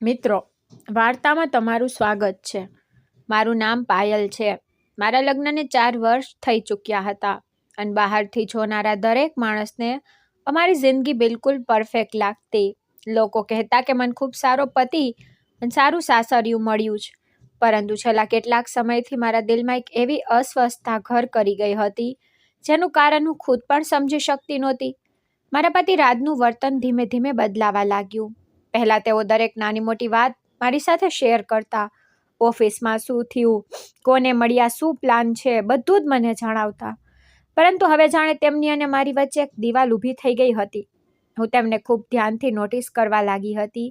મિત્રો, વાર્તામાં તમારું સ્વાગત છે. મારું નામ પાયલ છે. મારા લગ્નને 4 વર્ષ થઈ ચૂક્યા હતા અને બહારથી જોનારા દરેક માણસને અમારી જિંદગી બિલકુલ પરફેક્ટ લાગતી. લોકો કહેતા કે મને ખૂબ સારો પતિ અને સારું સાસરિયું મળ્યું છે. પરંતુ છેલ્લા કેટલાક સમયથી મારા દિલમાં એક એવી અસ્વસ્થતા ઘર કરી ગઈ હતી જેનું કારણ હું ખુદ પણ સમજી શકતી નહોતી. મારા પતિ રાજનું વર્તન ધીમે ધીમે બદલાવા લાગ્યું. પહેલાં તેઓ દરેક નાની મોટી વાત મારી સાથે શેર કરતા. ઓફિસમાં શું થયું, કોને મળ્યા, શું પ્લાન છે, બધું જ મને જણાવતા. પરંતુ હવે જાણે તેમની અને મારી વચ્ચે એક દિવાલ ઊભી થઈ ગઈ હતી. હું તેમને ખૂબ ધ્યાનથી નોટિસ કરવા લાગી હતી,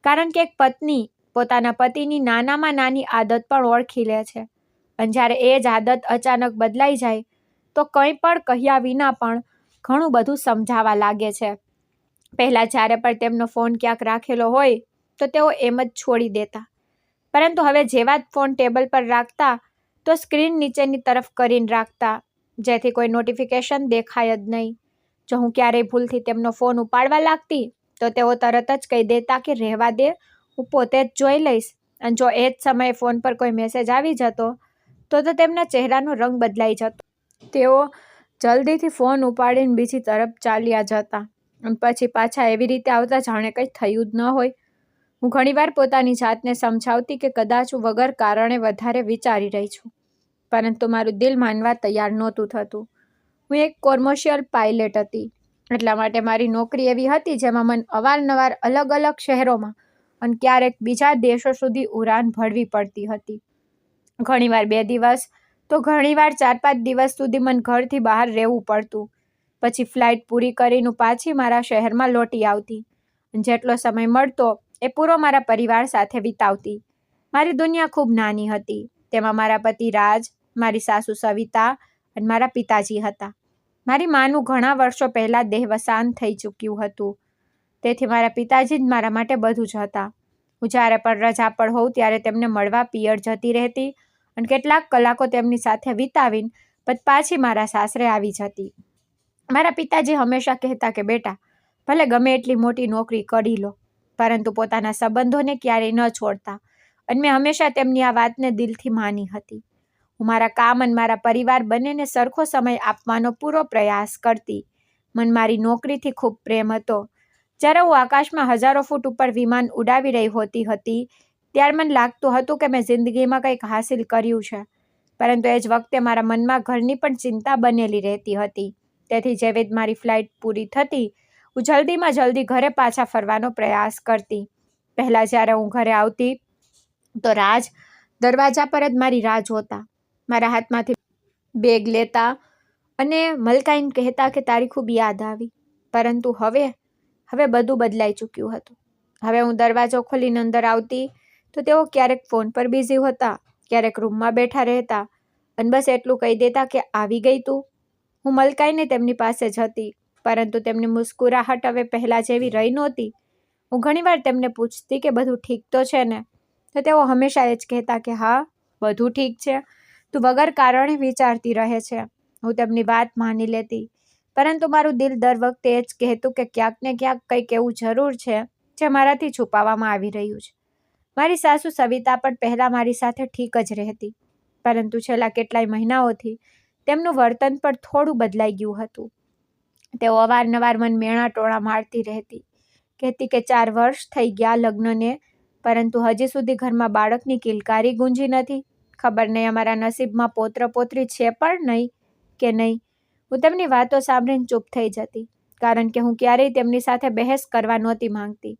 કારણ કે એક પત્ની પોતાના પતિની નાનામાં નાની આદત પણ ઓળખી લે છે. અને જ્યારે એ જ આદત અચાનક બદલાઈ જાય તો કંઈ પણ કહ્યા વિના પણ ઘણું બધું સમજાવવા લાગે છે. પહેલાં જ્યારે પણ તેમનો ફોન ક્યાંક રાખેલો હોય તો તેઓ એમ જ છોડી દેતા. પરંતુ હવે જેવા જ ફોન ટેબલ પર રાખતા તો સ્ક્રીન નીચેની તરફ કરીને રાખતા, જેથી કોઈ નોટિફિકેશન દેખાય જ નહીં. જો હું ક્યારેય ભૂલથી તેમનો ફોન ઉપાડવા લાગતી તો તેઓ તરત જ કહી દેતા કે રહેવા દે, હું પોતે જ જોઈ લઈશ. અને જો એ જ સમયે ફોન પર કોઈ મેસેજ આવી જતો તો તેમના ચહેરાનો રંગ બદલાઈ જતો. તેઓ જલ્દીથી ફોન ઉપાડીને બીજી તરફ ચાલ્યા જતા અને પછી પાછા એવી રીતે આવતા જાણે કંઈ થયું જ ન હોય. હું ઘણીવાર પોતાની જાતને સમજાવતી કે કદાચ હું વગર કારણે વધારે વિચારી રહી છું, પરંતુ મારું દિલ માનવા તૈયાર નહોતું થતું. હું એક કોમર્શિયલ પાયલટ હતી, એટલા માટે મારી નોકરી એવી હતી જેમાં મને અવારનવાર અલગ અલગ શહેરોમાં અને ક્યારેક બીજા દેશો સુધી ઉડાન ભરવી પડતી હતી. ઘણીવાર 2 દિવસ તો ઘણીવાર 4-5 દિવસ સુધી મને ઘરથી બહાર રહેવું પડતું. પછી ફ્લાઇટ પૂરી કરીને પાછી મારા શહેરમાં લોટી આવતી. જેટલો સમય મળતો એ પૂરો મારા પરિવાર સાથે વિતાવતી. મારી દુનિયા ખૂબ નાની હતી. તેમાં મારા પતિ રાજ, મારી સાસુ સવિતા અને મારા પિતાજી હતા. મારી માનું ઘણા વર્ષો પહેલાં દેહવસાન થઈ ચૂક્યું હતું, તેથી મારા પિતાજી જ મારા માટે બધું જ હતા. હું જ્યારે પણ રજા પર હોઉં ત્યારે તેમને મળવા પિયર જતી રહેતી અને કેટલાક કલાકો તેમની સાથે વિતાવીને પછી પાછી મારા સાસરે આવી જતી. મારા પિતાજી હંમેશા કહેતા કે બેટા, ભલે ગમે એટલી મોટી નોકરી કરી લો, પરંતુ પોતાના સંબંધોને ક્યારેય ન છોડતા. અને મેં હંમેશા તેમની આ વાતને દિલથી માની હતી. હું મારા કામ અને મારા પરિવાર બંનેને સરખો સમય આપવાનો પૂરો પ્રયાસ કરતી. મને મારી નોકરીથી ખૂબ પ્રેમ હતો. જ્યારે હું આકાશમાં હજારો ફૂટ ઉપર વિમાન ઉડાવી રહી હોતી હતી ત્યારે મને લાગતું હતું કે મેં જિંદગીમાં કંઈક હાસિલ કર્યું છે. પરંતુ એ જ વખતે મારા મનમાં ઘરની પણ ચિંતા બનેલી રહેતી હતી. તેથી જેવી જ મારી ફ્લાઇટ પૂરી થતી, હું જલ્દીમાં જલ્દી ઘરે પાછા ફરવાનો પ્રયાસ કરતી. પહેલાં જ્યારે હું ઘરે આવતી તો રાજ દરવાજા પર જ મારી રાહ જોતા, મારા હાથમાંથી બેગ લેતા અને મલકાઈને કહેતા કે તારી ખૂબ યાદ આવી. પરંતુ હવે બધું બદલાઈ ચૂક્યું હતું. હવે હું દરવાજો ખોલીને અંદર આવતી તો તેઓ ક્યારેક ફોન પર બિઝી હતા, ક્યારેક રૂમમાં બેઠા રહેતા અને બસ એટલું કહી દેતા કે આવી ગઈ તું. હું મલકાઈને તેમની પાસે જતી, પરંતુ તેમની મુસ્કુરાહટ હવે પહેલાં જેવી રહી નહોતી. હું ઘણીવાર તેમને પૂછતી કે બધું ઠીક તો છે ને? તો તેઓ હંમેશા એ જ કહેતા કે હા, બધું ઠીક છે, તું વગર કારણે વિચારતી રહે છે. હું તેમની વાત માની લેતી, પરંતુ મારું દિલ દર વખતે એ જ કહેતું કે ક્યાંક ને ક્યાંક કંઈક એવું જરૂર છે જે મારાથી છુપાવવામાં આવી રહ્યું છે. મારી સાસુ સવિતા પણ પહેલાં મારી સાથે ઠીક જ રહેતી, પરંતુ છેલ્લા કેટલાય મહિનાઓથી તેમનું વર્તન પણ થોડું બદલાઈ ગયું હતું. તેઓ અવારનવાર મને મેણા ટોણા મારતી રહેતી, કહેતી કે 4 વર્ષ થઈ ગયા લગ્નને, પરંતુ હજી સુધી ઘરમાં બાળકની કિલકારી ગુંજી નથી. ખબર નહીં અમારા નસીબમાં પૌત્ર પૌત્રી છે પણ નહીં કે નહીં. હું તેમની વાતો સાંભળીને ચૂપ થઈ જતી, કારણ કે હું ક્યારેય તેમની સાથે બહેસ કરવા નહોતી માંગતી.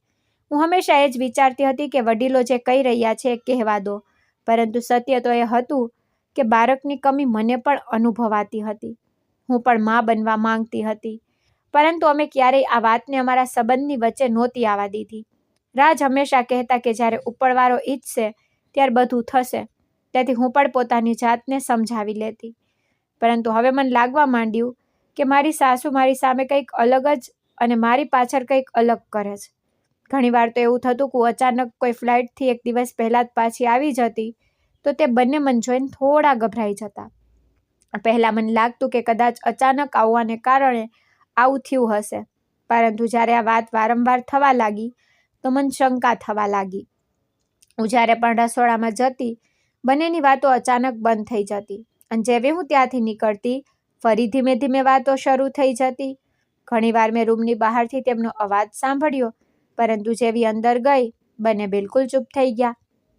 હું હંમેશા એ જ વિચારતી હતી કે વડીલો જે કહી રહ્યા છે એ કહેવા દો. પરંતુ સત્ય તો એ હતું કે બાળકની કમી મને પણ અનુભવાતી હતી. હું પણ મા બનવા માંગતી હતી, પરંતુ અમે ક્યારેય આ વાતને અમારા સંબંધની વચ્ચે નહોતી આવવા દીધી. રાજ હંમેશા કહેતા કે જ્યારે ઉપરવાળો ઈચ્છશે ત્યારે બધું થશે, તેથી હું પણ પોતાની જાતને સમજાવી લેતી. પરંતુ હવે મને લાગવા માંડ્યું કે મારી સાસુ મારી સામે કંઈક અલગ જ અને મારી પાછળ કંઈક અલગ કરે છે. ઘણીવાર તો એવું થતું કે હું અચાનક કોઈ ફ્લાઇટથી 1 દિવસ પહેલાં જ પાછી આવી જતી તો તે બંને મને જોઈને થોડા ગભરાઈ જતા. પહેલાં મને લાગતું કે કદાચ અચાનક આવવાને કારણે આવું થયું હશે, પરંતુ જ્યારે આ વાત વારંવાર થવા લાગી તો મને શંકા થવા લાગી. હું જ્યારે પણ રસોડામાં જતી, બંનેની વાતો અચાનક બંધ થઈ જતી અને જેવી હું ત્યાંથી નીકળતી, ફરી ધીમે ધીમે વાતો શરૂ થઈ જતી. ઘણીવાર મેં રૂમની બહારથી તેમનો અવાજ સાંભળ્યો, પરંતુ જેવી અંદર ગઈ, બંને બિલકુલ ચૂપ થઈ ગયા.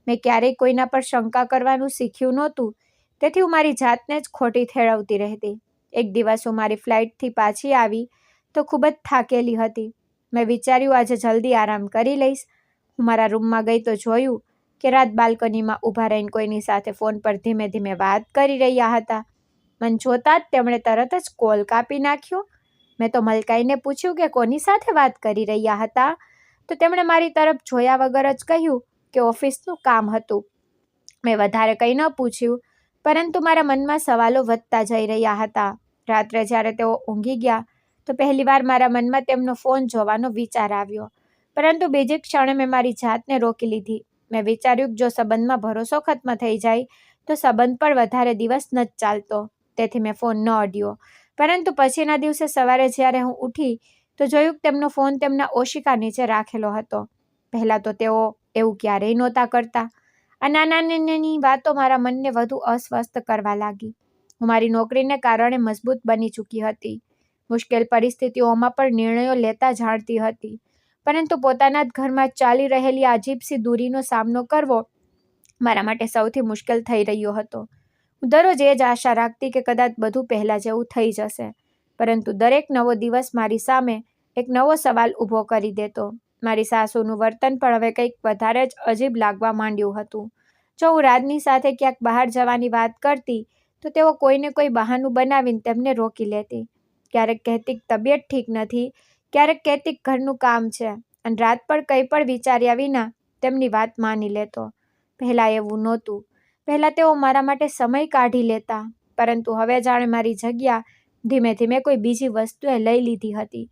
મેં ક્યારેય કોઈના પર શંકા કરવાનું શીખ્યું નહોતું, તેથી હું મારી જાતને જ ખોટી ઠેરવતી રહેતી. એક દિવસ હું મારી ફ્લાઇટથી પાછી આવી તો ખૂબ જ થાકેલી હતી. મેં વિચાર્યું આજે જલ્દી આરામ કરી લઈશ. હું મારા રૂમમાં ગઈ તો જોયું કે રાત બાલ્કનીમાં ઊભા રહીને કોઈની સાથે ફોન પર ધીમે ધીમે વાત કરી રહ્યા હતા. મને જોતાં જ તેમણે તરત જ કોલ કાપી નાખ્યો. મેં તો મલકાઈને પૂછ્યું કે કોની સાથે વાત કરી રહ્યા હતા, તો તેમણે મારી તરફ જોયા વગર જ કહ્યું કે ઓફિસનું કામ હતું. મેં વધારે કંઈ ન પૂછ્યું, પરંતુ મારા મનમાં સવાલો વધતા જઈ રહ્યા હતા. રાત્રે જ્યારે તેઓ ઊંઘી ગયા તો પહેલીવાર મારા મનમાં તેમનો ફોન જોવાનો વિચાર આવ્યો, પરંતુ બીજી ક્ષણે મેં મારી જાતને રોકી લીધી. મેં વિચાર્યું કે જો સંબંધમાં ભરોસો ખત્મ થઈ જાય તો સંબંધ પણ વધારે દિવસ ન જ ચાલતો, તેથી મેં ફોન ન અડ્યો. પરંતુ પછીના દિવસે સવારે જ્યારે હું ઉઠી તો જોયું કે તેમનો ફોન તેમના ઓશિકા નીચે રાખેલો હતો. પહેલાં તો તેઓ એવું ક્યારેય નહોતા કરતા. આ નાની વાતો મારા મનને વધુ અસ્વસ્થ કરવા લાગી. હું મારી નોકરીને કારણે મજબૂત બની ચૂકી હતી. મુશ્કેલ પરિસ્થિતિઓમાં પણ નિર્ણયો લેતા જાણતી હતી, પરંતુ પોતાના જ ઘરમાં ચાલી રહેલી અજીબસી દૂરીનો સામનો કરવો મારા માટે સૌથી મુશ્કેલ થઈ રહ્યો હતો. હું દરરોજ એ જ આશા રાખતી કે કદાચ બધું પહેલાં જેવું થઈ જશે, પરંતુ દરેક નવો દિવસ મારી સામે એક નવો સવાલ ઊભો કરી દેતો. મારી સાસુનું વર્તન પણ હવે કંઈક વધારે જ અજીબ લાગવા માંડ્યું હતું. જો હું રાજની સાથે ક્યાંક બહાર જવાની વાત કરતી તો તેઓ કોઈને કોઈ બહાનું બનાવીને તેમને રોકી લેતી. ક્યારેક કહેતી તબિયત ઠીક નથી, ક્યારેક કહેતી ઘરનું કામ છે, અને રાત પર કંઈ પણ વિચાર્યા વિના તેમની વાત માની લેતો. પહેલાં એવું નહોતું. પહેલાં તેઓ મારા માટે સમય કાઢી લેતા, પરંતુ હવે જાણે મારી જગ્યા ધીમે ધીમે કોઈ બીજી વસ્તુએ લઈ લીધી હતી.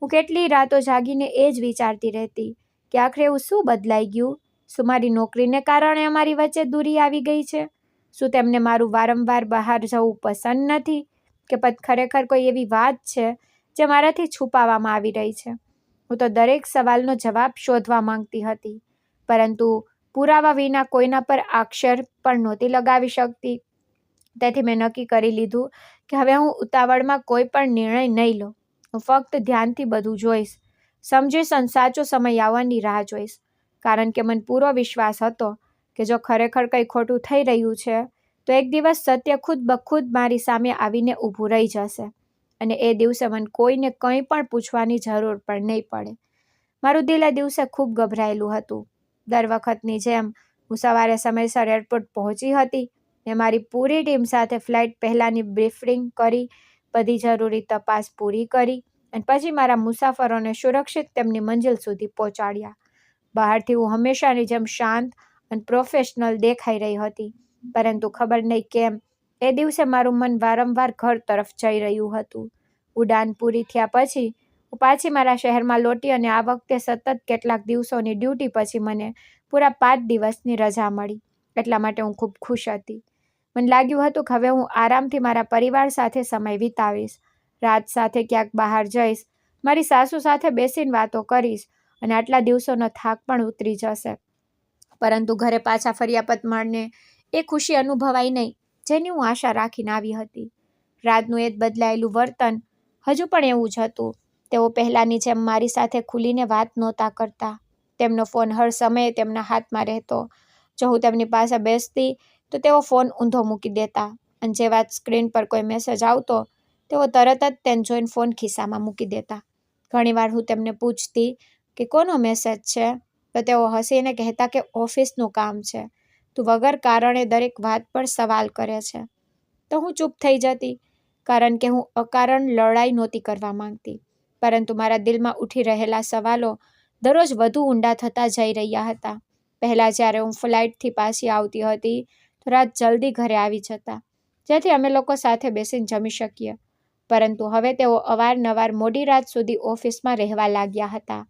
હું કેટલી રાતો જાગીને એ જ વિચારતી રહેતી કે આખરે એવું શું બદલાઈ ગયું? શું મારી નોકરીને કારણે અમારી વચ્ચે દૂરી આવી ગઈ છે? શું તેમને મારું વારંવાર બહાર જવું પસંદ નથી? કે પછી ખરેખર કોઈ એવી વાત છે જે મારાથી છુપાવવામાં આવી રહી છે? હું તો દરેક સવાલનો જવાબ શોધવા માંગતી હતી, પરંતુ પુરાવા વિના કોઈના પર આક્ષેપ પણ નહોતી લગાવી શકતી. તેથી મેં નક્કી કરી લીધું કે હવે હું ઉતાવળમાં કોઈ પણ નિર્ણય નહીં લઉં. હું ફક્ત ધ્યાનથી બધું જોઈશ, સમજીશ અને સાચો સમય આવવાની રાહ જોઈશ. કારણ કે મને પૂરો વિશ્વાસ હતો કે જો ખરેખર કંઈ ખોટું થઈ રહ્યું છે તો એક દિવસ સત્ય ખુદ બખુદ મારી સામે આવીને ઊભું રહી જશે, અને એ દિવસે મને કોઈને કંઈ પણ પૂછવાની જરૂર પણ નહીં પડે. મારું દિલ એ દિવસે ખૂબ ગભરાયેલું હતું. દર વખતની જેમ હું સવારે સમયસર એરપોર્ટ પહોંચી હતી. મેં મારી પૂરી ટીમ સાથે ફ્લાઇટ પહેલાંની બ્રીફિંગ કરી, બધી જરૂરી તપાસ પૂરી કરી અને પછી મારા મુસાફરોને સુરક્ષિત તેમની મંજિલ સુધી પહોંચાડ્યા. બહારથી હું હંમેશાની જેમ શાંત અને પ્રોફેશનલ દેખાઈ રહી હતી, પરંતુ ખબર નહીં કેમ એ દિવસે મારું મન વારંવાર ઘર તરફ જઈ રહ્યું હતું. ઉડાન પૂરી થયા પછી હું પાછી મારા શહેરમાં લોટી, અને આ વખતે સતત કેટલાક દિવસોની ડ્યુટી પછી મને પૂરા 5 દિવસની રજા મળી. એટલા માટે હું ખૂબ ખુશ હતી. મને લાગ્યું હતું કે હવે હું આરામથી મારા પરિવાર સાથે સમય વિતાવીશ, રાત સાથે ક્યાંક બહાર જઈશ, મારી સાસુ સાથે બેસીને વાતો કરીશ અને આટલા દિવસોનો થાક પણ ઉતરી જશે. પરંતુ ઘરે પાછા ફર્યા પછી મને એ ખુશી અનુભવાઈ નહીં જેની હું આશા રાખીને આવી હતી. રાજનું એ જ બદલાયેલું વર્તન હજુ પણ એવું જ હતું. તેઓ પહેલાંની જેમ મારી સાથે ખુલીને વાત નહોતા કરતા. તેમનો ફોન હર સમયે તેમના હાથમાં રહેતો. જો હું તેમની પાસે બેસતી તો તેઓ ફોન ઊંધો મૂકી દેતા, અને જેવા જ સ્ક્રીન પર કોઈ મેસેજ આવતો તેઓ તરત જ તેને જોઈને ફોન ખિસ્સામાં મૂકી દેતા. ઘણીવાર હું તેમને પૂછતી કે કોનો મેસેજ છે, તો તેઓ હસીને કહેતા કે ઓફિસનું કામ છે. તું વગર કારણે દરેક વાત પર સવાલ કરે છે. તો હું ચૂપ થઈ જતી, કારણ કે હું અકારણ લડાઈ નહોતી કરવા માંગતી. પરંતુ મારા દિલમાં ઉઠી રહેલા સવાલો દરરોજ વધુ ઊંડા થતા જઈ રહ્યા હતા. પહેલાં જ્યારે હું ફ્લાઇટથી પાછી આવતી હતી તો રાત જલ્દી ઘરે આવી જતા, જેથી અમે લોકો સાથે બેસીને જમી શકીએ. પરંતુ હવે તેઓ અવારનવાર મોડી રાત સુધી ઓફિસમાં રહેવા લાગ્યા હતા.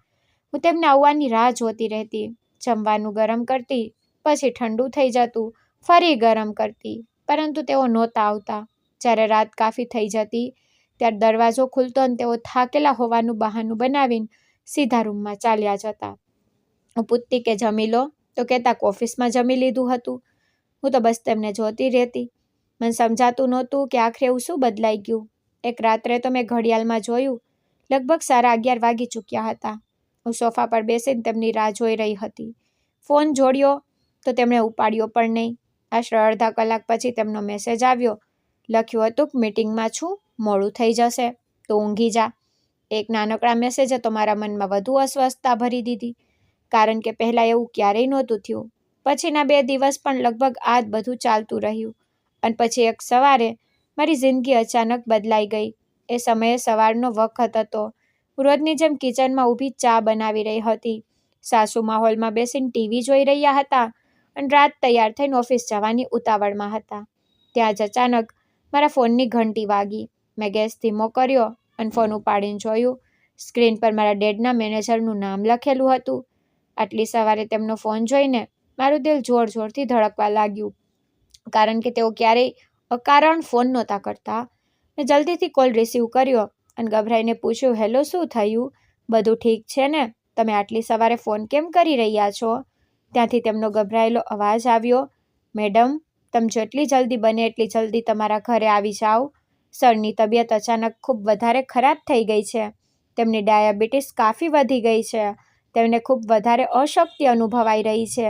હું તેમને આવવાની રાહ જોતી રહેતી. જમવાનું ગરમ કરતી, પછી ઠંડુ થઈ જતું, ફરી ગરમ કરતી, પરંતુ તેઓ નહોતા આવતા. જ્યારે રાત કાફી થઈ જતી ત્યારે દરવાજો ખુલતો અને તેઓ થાકેલા હોવાનું બહાનું બનાવીને સીધા રૂમમાં ચાલ્યા જતા. હું પૂછતી કે જમી લો તો કહેતા કે ઓફિસમાં જમી લીધું હતું. હું તો બસ તેમને જોતી રહેતી. મને સમજાતું નહોતું કે આખરે એવું શું બદલાઈ ગયું. એક રાત્રે તો મેં ઘડિયાળમાં જોયું, લગભગ 11:30 વાગી ચૂક્યા હતા. હું સોફા પર બેસીને તેમની રાહ જોઈ રહી હતી. ફોન જોડ્યો તો તેમણે ઉપાડ્યો પણ નહીં. આશરે અડધા કલાક પછી તેમનો મેસેજ આવ્યો. લખ્યું હતું કે મીટિંગમાં છું, મોડું થઈ જશે તો ઊંઘી જા. એક નાનકડા મેસેજે તો મારા મનમાં વધુ અસ્વસ્થતા ભરી દીધી, કારણ કે પહેલાં એવું ક્યારેય નહોતું થયું. પછીના 2 દિવસ પણ લગભગ આ જ બધું ચાલતું રહ્યું. અને પછી એક સવારે મારી જિંદગી અચાનક બદલાઈ ગઈ. એ સમયે સવારનો વખત હતો. રોજની જેમ કિચનમાં ઊભી ચા બનાવી રહી હતી. સાસુ હોલમાં બેસીને ટીવી જોઈ રહ્યા હતા અને રાત તૈયાર થઈને ઓફિસ જવાની ઉતાવળમાં હતા. ત્યાં જ અચાનક મારા ફોનની ઘંટી વાગી. મેં ગેસ ધીમો કર્યો અને ફોન ઉપાડીને જોયું. સ્ક્રીન પર મારા ડેડના મેનેજરનું નામ લખેલું હતું. આટલી સવારે તેમનો ફોન જોઈને મારું દિલ જોરથી ધડકવા લાગ્યું, કારણ કે તેઓ ક્યારેય અકારણ ફોન નહોતા કરતા. મેં જલ્દીથી કોલ રિસીવ કર્યો અને ગભરાઈને પૂછ્યું, હેલો, શું થયું? બધું ઠીક છે ને? તમે આટલી સવારે ફોન કેમ કરી રહ્યા છો? ત્યાંથી તેમનો ગભરાયેલો અવાજ આવ્યો, મેડમ, તમે જેટલી જલ્દી બને એટલી જલ્દી તમારા ઘરે આવી જાઓ. સરની તબિયત અચાનક ખૂબ વધારે ખરાબ થઈ ગઈ છે. તેમની ડાયાબિટીસ કાફી વધી ગઈ છે. તેમને ખૂબ વધારે અશક્તિ અનુભવાઈ રહી છે.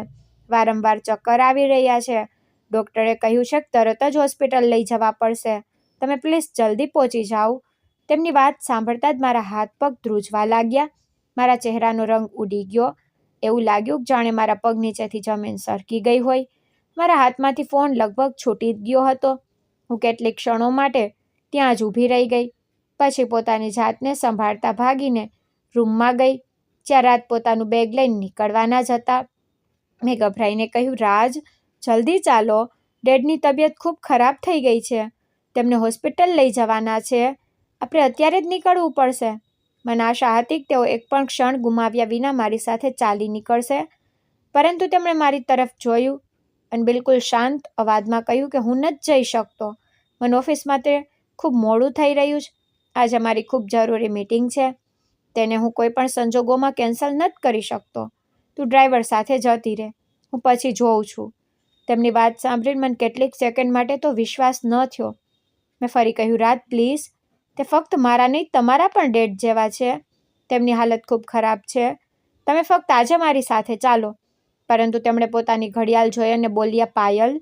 વારંવાર ચક્કર આવી રહ્યા છે. ડૉક્ટરે કહ્યું છે કે તરત જ હોસ્પિટલ લઈ જવા પડશે. તમે પ્લીઝ જલ્દી પહોંચી જાઓ. તેમની વાત સાંભળતા જ મારા હાથ પગ ધ્રુજવા લાગ્યા. મારા ચહેરાનો રંગ ઉડી ગયો. એવું લાગ્યું જાણે મારા પગ નીચેથી જમીન સરકી ગઈ હોય. મારા હાથમાંથી ફોન લગભગ છૂટી જ ગયો હતો. હું કેટલીક ક્ષણો માટે ત્યાં જ ઊભી રહી ગઈ. પછી પોતાની જાતને સંભાળતા ભાગીને રૂમમાં ગઈ. જ્યાં રાત પોતાનું બેગ લઈને નીકળવાના જ હતા. મેં ગભરાઈને કહ્યું, રાજ, જલ્દી ચાલો. ડેડની તબિયત ખૂબ ખરાબ થઈ ગઈ છે. તેમને હોસ્પિટલ લઈ જવાના છે. આપણે અત્યારે જ નીકળવું પડશે. મને આશા હતી કે તેઓ એક પણ ક્ષણ ગુમાવ્યા વિના મારી સાથે ચાલી નીકળશે. પરંતુ તેમણે મારી તરફ જોયું અને બિલકુલ શાંત અવાજમાં કહ્યું કે હું નથી જઈ શકતો. મને ઓફિસ માટે ખૂબ મોડું થઈ રહ્યું છે. આજે મારી ખૂબ જરૂરી મીટિંગ છે. તેને હું કોઈ પણ સંજોગોમાં કેન્સલ નથી કરી શકતો. તું ડ્રાઈવર સાથે જતી રહે. હું પછી જોઉં છું. તેમની વાત સાંભળીને મને કેટલીક સેકન્ડ માટે તો વિશ્વાસ ન થયો. મેં ફરી કહ્યું, રાજ, પ્લીઝ. તે ફક્ત મારા નહીં, તમારા પણ ડેડ જેવા છે. તેમની હાલત ખૂબ ખરાબ છે. તમે ફક્ત આજે મારી સાથે ચાલો. પરંતુ તેમણે પોતાની ઘડિયાળ જોઈ અને બોલ્યા, પાયલ,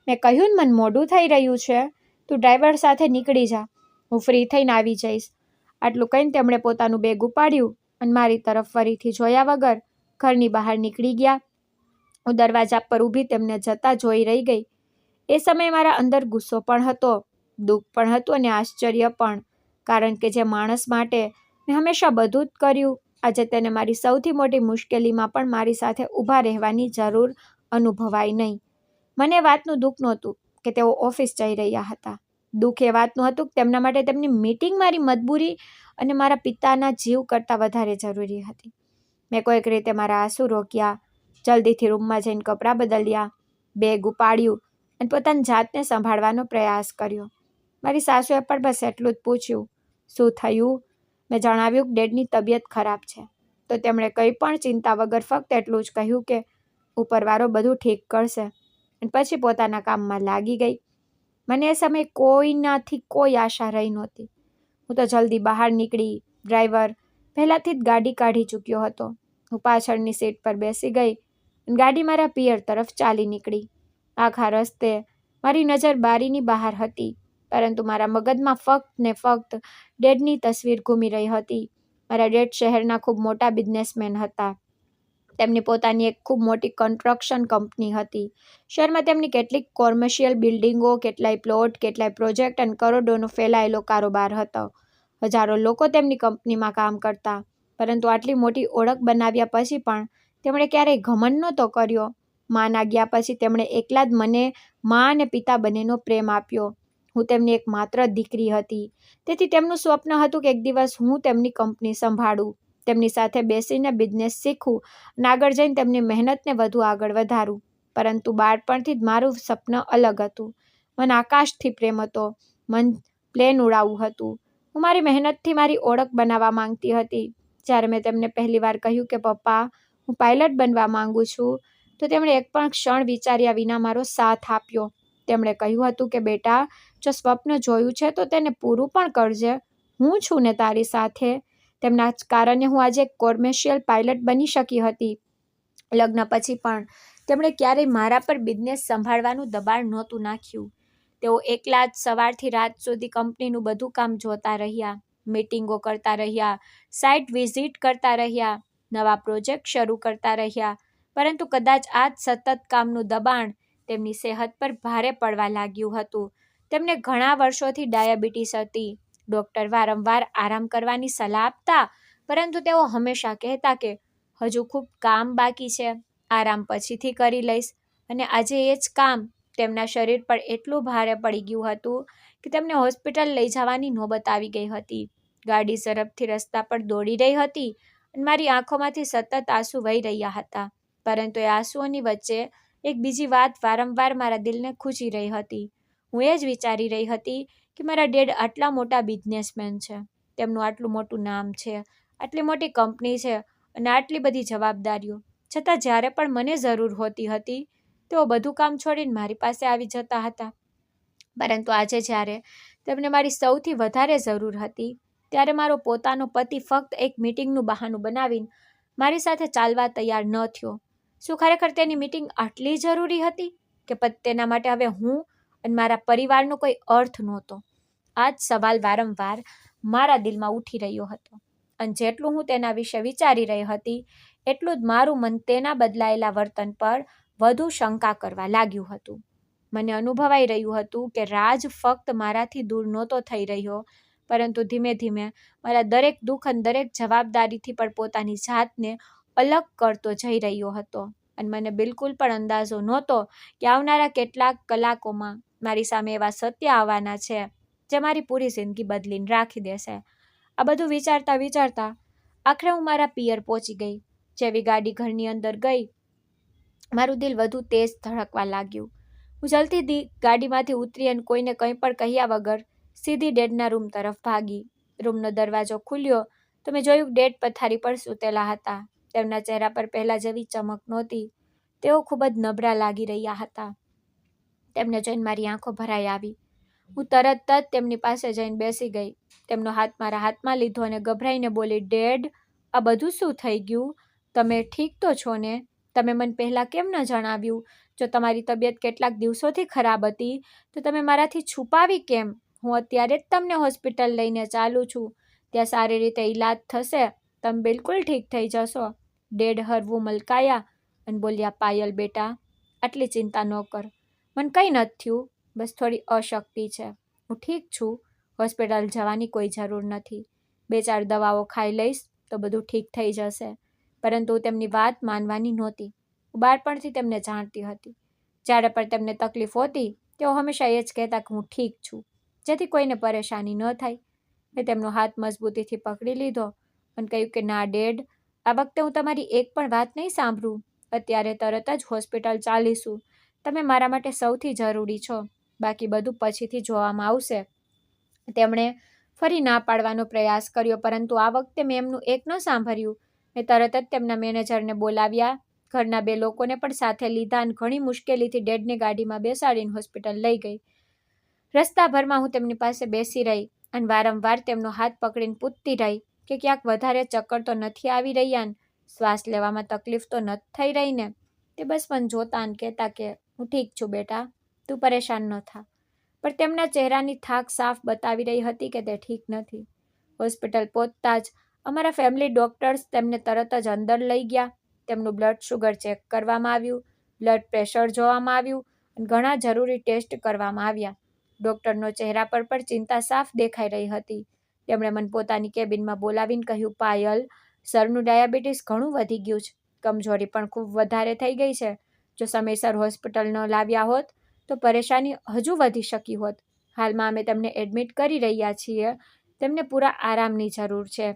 મેં કહ્યું ને મને મોડું થઈ રહ્યું છે. તું ડ્રાઈવર સાથે નીકળી જા. હું ફ્રી થઈને આવી જઈશ. આટલું કહીને તેમણે પોતાનું બેગ ઉપાડ્યું અને મારી તરફ ફરીથી જોયા વગર ઘરની બહાર નીકળી ગયા. હું દરવાજા પર ઊભી તેમને જતા જોઈ રહી ગઈ. એ સમયે મારા અંદર ગુસ્સો પણ હતો, દુઃખ પણ હતું અને આશ્ચર્ય પણ, કારણ કે જે માણસ માટે મેં હંમેશા બધું જ કર્યું, આજે તેને મારી સૌથી મોટી મુશ્કેલીમાં પણ મારી સાથે ઊભા રહેવાની જરૂર અનુભવાઈ નહીં. મને એ વાતનું દુઃખ નહોતું કે તેઓ ઓફિસ જઈ રહ્યા હતા. દુઃખ એ વાતનું હતું કે તેમના માટે તેમની મીટિંગ મારી મજબૂરી અને મારા પિતાના જીવ કરતાં વધારે જરૂરી હતી. મેં કોઈક રીતે મારા આંસુ રોક્યા. જલ્દીથી રૂમમાં જઈને કપડાં બદલ્યા, બેગ ઉપાડ્યું અને પોતાની જાતને સંભાળવાનો પ્રયાસ કર્યો. મારી સાસુએ પણ બસ એટલું જ પૂછ્યું, શું થયું? મેં જણાવ્યું કે ડેડની તબિયત ખરાબ છે. તો તેમણે કંઈ પણ ચિંતા વગર ફક્ત એટલું જ કહ્યું કે ઉપરવાળો બધું ઠીક કરશે, અને પછી પોતાના કામમાં લાગી ગઈ. મને એ સમયે કોઈનાથી કોઈ આશા રહી નહોતી. હું તો જલ્દી બહાર નીકળી. ડ્રાઈવર પહેલાંથી જ ગાડી કાઢી ચૂક્યો હતો. હું પાછળની સીટ પર બેસી ગઈ અને ગાડી મારા પિયર તરફ ચાલી નીકળી. આખા રસ્તે મારી નજર બારીની બહાર હતી, પરંતુ મારા મગજમાં ફક્ત ને ફક્ત ડેડની તસવીર ઘૂમી રહી હતી. મારા ડેડ શહેરના ખૂબ મોટા બિઝનેસમેન હતા. તેમની પોતાની એક ખૂબ મોટી કન્સ્ટ્રક્શન કંપની હતી. શહેરમાં તેમની કેટલીક કોમર્શિયલ બિલ્ડિંગો, કેટલાય પ્લોટ, કેટલાય પ્રોજેક્ટ અને કરોડોનો ફેલાયેલો કારોબાર હતો. હજારો લોકો તેમની કંપનીમાં કામ કરતા. પરંતુ આટલી મોટી ઓળખ બનાવ્યા પછી પણ તેમણે ક્યારેય ઘમંડ નહોતો કર્યો. માના ગયા પછી તેમણે એકલા જ મને મા અને પિતા બંનેનો પ્રેમ આપ્યો. હું તેમની એક માત્ર દીકરી હતી. તેથી તેમનું સ્વપ્ન હતું કે એક દિવસ હું તેમની કંપની સંભાળું, તેમની સાથે બેસીને બિઝનેસ શીખું અને આગળ જઈને તેમની મહેનતને વધુ આગળ વધારું. પરંતુ બાળપણથી જ મારું સપનું અલગ હતું. મને આકાશથી પ્રેમ હતો. મને પ્લેન ઉડાવવું હતું. હું મારી મહેનતથી મારી ઓળખ બનાવવા માંગતી હતી. જ્યારે મેં તેમને પહેલીવાર કહ્યું કે પપ્પા, હું પાયલટ બનવા માંગુ છું. તો તેમણે એક પણ ક્ષણ વિચાર્યા વિના મારો સાથ આપ્યો. તેમણે કહ્યું હતું કે બેટા, જો સ્વપ્ન જોયું છે તો તેને પૂરું પણ કરજે. હું છું ને તારી સાથે. તેમના કારણે હું આજે કોમર્શિયલ પાયલટ બની શકી હતી. લગ્ન પછી પણ તેમણે ક્યારેય મારા પર બિઝનેસ સંભાળવાનું દબાણ નહોતું નાખ્યું. તેઓ એકલા જ સવારથી રાત સુધી કંપનીનું બધું કામ જોતા રહ્યા, મીટિંગો કરતા રહ્યા, સાઇટ વિઝિટ કરતા રહ્યા, નવા પ્રોજેક્ટ શરૂ કરતા રહ્યા. પરંતુ કદાચ આ જ સતત કામનું દબાણ તેમની સેહત પર ભારે પડવા લાગ્યું હતું. તેમને ઘણા વર્ષોથી ડાયાબિટીસ હતી. ડૉક્ટર વારંવાર આરામ કરવાની સલાહ આપતા, પરંતુ તેઓ હંમેશા કહેતા કે હજુ ખૂબ કામ બાકી છે, આરામ પછીથી કરી લઈશ. અને આજે એ જ કામ તેમના શરીર પર એટલું ભારે પડી ગયું હતું કે તેમને હોસ્પિટલ લઈ જવાની નોબત આવી ગઈ હતી. ગાડી ઝડપથી રસ્તા પર દોડી રહી હતી અને મારી આંખોમાંથી સતત આંસુ વહી રહ્યા હતા. પરંતુ એ આંસુઓની વચ્ચે એક બીજી વાત વારંવાર મારા દિલને ખૂંચી રહી હતી. હું એ જ વિચારી રહી હતી કે મારા ડેડ આટલા મોટા બિઝનેસમેન છે, તેમનું આટલું મોટું નામ છે, આટલી મોટી કંપની છે અને આટલી બધી જવાબદારીઓ, છતાં જ્યારે પણ મને જરૂર હોતી હતી તેઓ બધું કામ છોડીને મારી પાસે આવી જતા હતા. પરંતુ આજે જ્યારે તેમને મારી સૌથી વધારે જરૂર હતી, ત્યારે મારો પોતાનો પતિ ફક્ત એક મીટિંગનું બહાનું બનાવીને મારી સાથે ચાલવા તૈયાર ન થયો. શું ખરેખર તેની મીટિંગ આટલી જરૂરી હતી કે તેના માટે હવે હું અને મારા પરિવારનો કોઈ અર્થ નહોતો? આ જ સવાલ વારંવાર મારા દિલમાં ઉઠી રહ્યો હતો. અને જેટલું હું તેના વિશે વિચારી રહી હતી, એટલું જ મારું મન તેના બદલાયેલા વર્તન પર વધુ શંકા કરવા લાગ્યું હતું. મને અનુભવાઈ રહ્યું હતું કે રાજ ફક્ત મારાથી દૂર નહોતો થઈ રહ્યો, પરંતુ ધીમે ધીમે મારા દરેક દુઃખ અને દરેક જવાબદારીથી પણ પોતાની જાતને અલગ કરતો જઈ રહ્યો હતો. અને મને બિલકુલ પણ અંદાજો નહોતો કે આવનારા કેટલાક કલાકોમાં મારી સામે એવા સત્ય આવવાના છે જે મારી પૂરી જિંદગી બદલીને રાખી દેશે. આ બધું વિચારતા વિચારતા આખરે હું મારા પિયર પહોંચી ગઈ. જેવી ગાડી ઘરની અંદર ગઈ, મારું દિલ વધુ તેજ ધડકવા લાગ્યું. હું જલ્દી ગાડીમાંથી ઉતરી અને કોઈને કંઈ પણ કહ્યા વગર સીધી ડેડના રૂમ તરફ ભાગી. રૂમનો દરવાજો ખુલ્યો તો મેં જોયું ડેડ પથારી પર સૂતેલા હતા. તેમના ચહેરા પર પહેલા જેવી ચમક નહોતી. તેઓ ખૂબ જ નબળા લાગી રહ્યા હતા. તેમને જોઈને મારી આંખો ભરાઈ આવી. હું તરત જ તેમની પાસે જઈને બેસી ગઈ. તેમનો હાથ મારા હાથમાં લીધો અને ગભરાઈને બોલી, ડેડ, આ બધું શું થઈ ગયું? તમે ઠીક તો છો ને? તમે મને પહેલાં કેમ ન જણાવ્યું? જો તમારી તબિયત કેટલાક દિવસોથી ખરાબ હતી તો તમે મારાથી છુપાવી કેમ? હું અત્યારે જ તમને હોસ્પિટલ લઈને ચાલું છું. ત્યાં સારી રીતે ઈલાજ થશે, તમે બિલકુલ ઠીક થઈ જશો. ડેડ હરવું મલકાયા અને બોલ્યા, પાયલ બેટા, આટલી ચિંતા ન કર. મને કંઈ નથી થયું, બસ થોડી અશક્તિ છે. હું ઠીક છું. હોસ્પિટલ જવાની કોઈ જરૂર નથી. 2-4 દવાઓ ખાઈ લઈશ તો બધું ઠીક થઈ જશે. પરંતુ તેમની વાત માનવાની નહોતી. હું બાળપણથી તેમને જાણતી હતી. જ્યારે પણ તેમને તકલીફ હોતી, તેઓ હંમેશા એ જ કહેતા કે હું ઠીક છું, જેથી કોઈને પરેશાની ન થાય. મેં તેમનો હાથ મજબૂતીથી પકડી લીધો અને કહ્યું કે ના ડેડ, આ વખતે હું તમારી એક પણ વાત નહીં સાંભળું. અત્યારે તરત જ હોસ્પિટલ ચાલીશું. તમે મારા માટે સૌથી જરૂરી છો. બાકી બધું પછીથી જોવામાં આવશે. તેમણે ફરી ના પાડવાનો પ્રયાસ કર્યો, પરંતુ આ વખતે મેં એમનું એક ન સાંભળ્યું. મેં તરત જ તેમના મેનેજરને બોલાવ્યા, ઘરના 2 લોકોને પણ સાથે લીધા અને ઘણી મુશ્કેલીથી ડેડને ગાડીમાં બેસાડીને હોસ્પિટલ લઈ ગઈ. રસ્તાભરમાં હું તેમની પાસે બેસી રહી અને વારંવાર તેમનો હાથ પકડીને પૂછતી રહી કે ક્યાંક વધારે ચક્કર તો નથી આવી રહ્યા ને? શ્વાસ લેવામાં તકલીફ તો નથી થઈ રહી ને? તે બસ મને જોતા અને કહેતા કે હું ઠીક છું બેટા, તું પરેશાન ન થા. પણ તેમના ચહેરાની થાક સાફ બતાવી રહી હતી કે તે ઠીક નથી. હોસ્પિટલ પહોંચતા જ અમારા ફેમિલી ડૉક્ટર્સ તેમને તરત જ અંદર લઈ ગયા. તેમનું બ્લડ શુગર ચેક કરવામાં આવ્યું, બ્લડ પ્રેશર જોવામાં આવ્યું અને ઘણા જરૂરી ટેસ્ટ કરવામાં આવ્યા. ડૉક્ટરનો ચહેરા પર પણ ચિંતા સાફ દેખાઈ રહી હતી. તેમણે મને પોતાની કેબિનમાં બોલાવીને કહ્યું, પાયલ, સરનું ડાયાબિટીસ ઘણું વધી ગયું છે. કમજોરી પણ ખૂબ વધારે થઈ ગઈ છે. જો સમયસર હોસ્પિટલ ન લાવ્યા હોત તો પરેશાની હજુ વધી શકી હોત. હાલમાં અમે તેમને એડમિટ કરી રહ્યા છીએ. તેમને પૂરા આરામની જરૂર છે.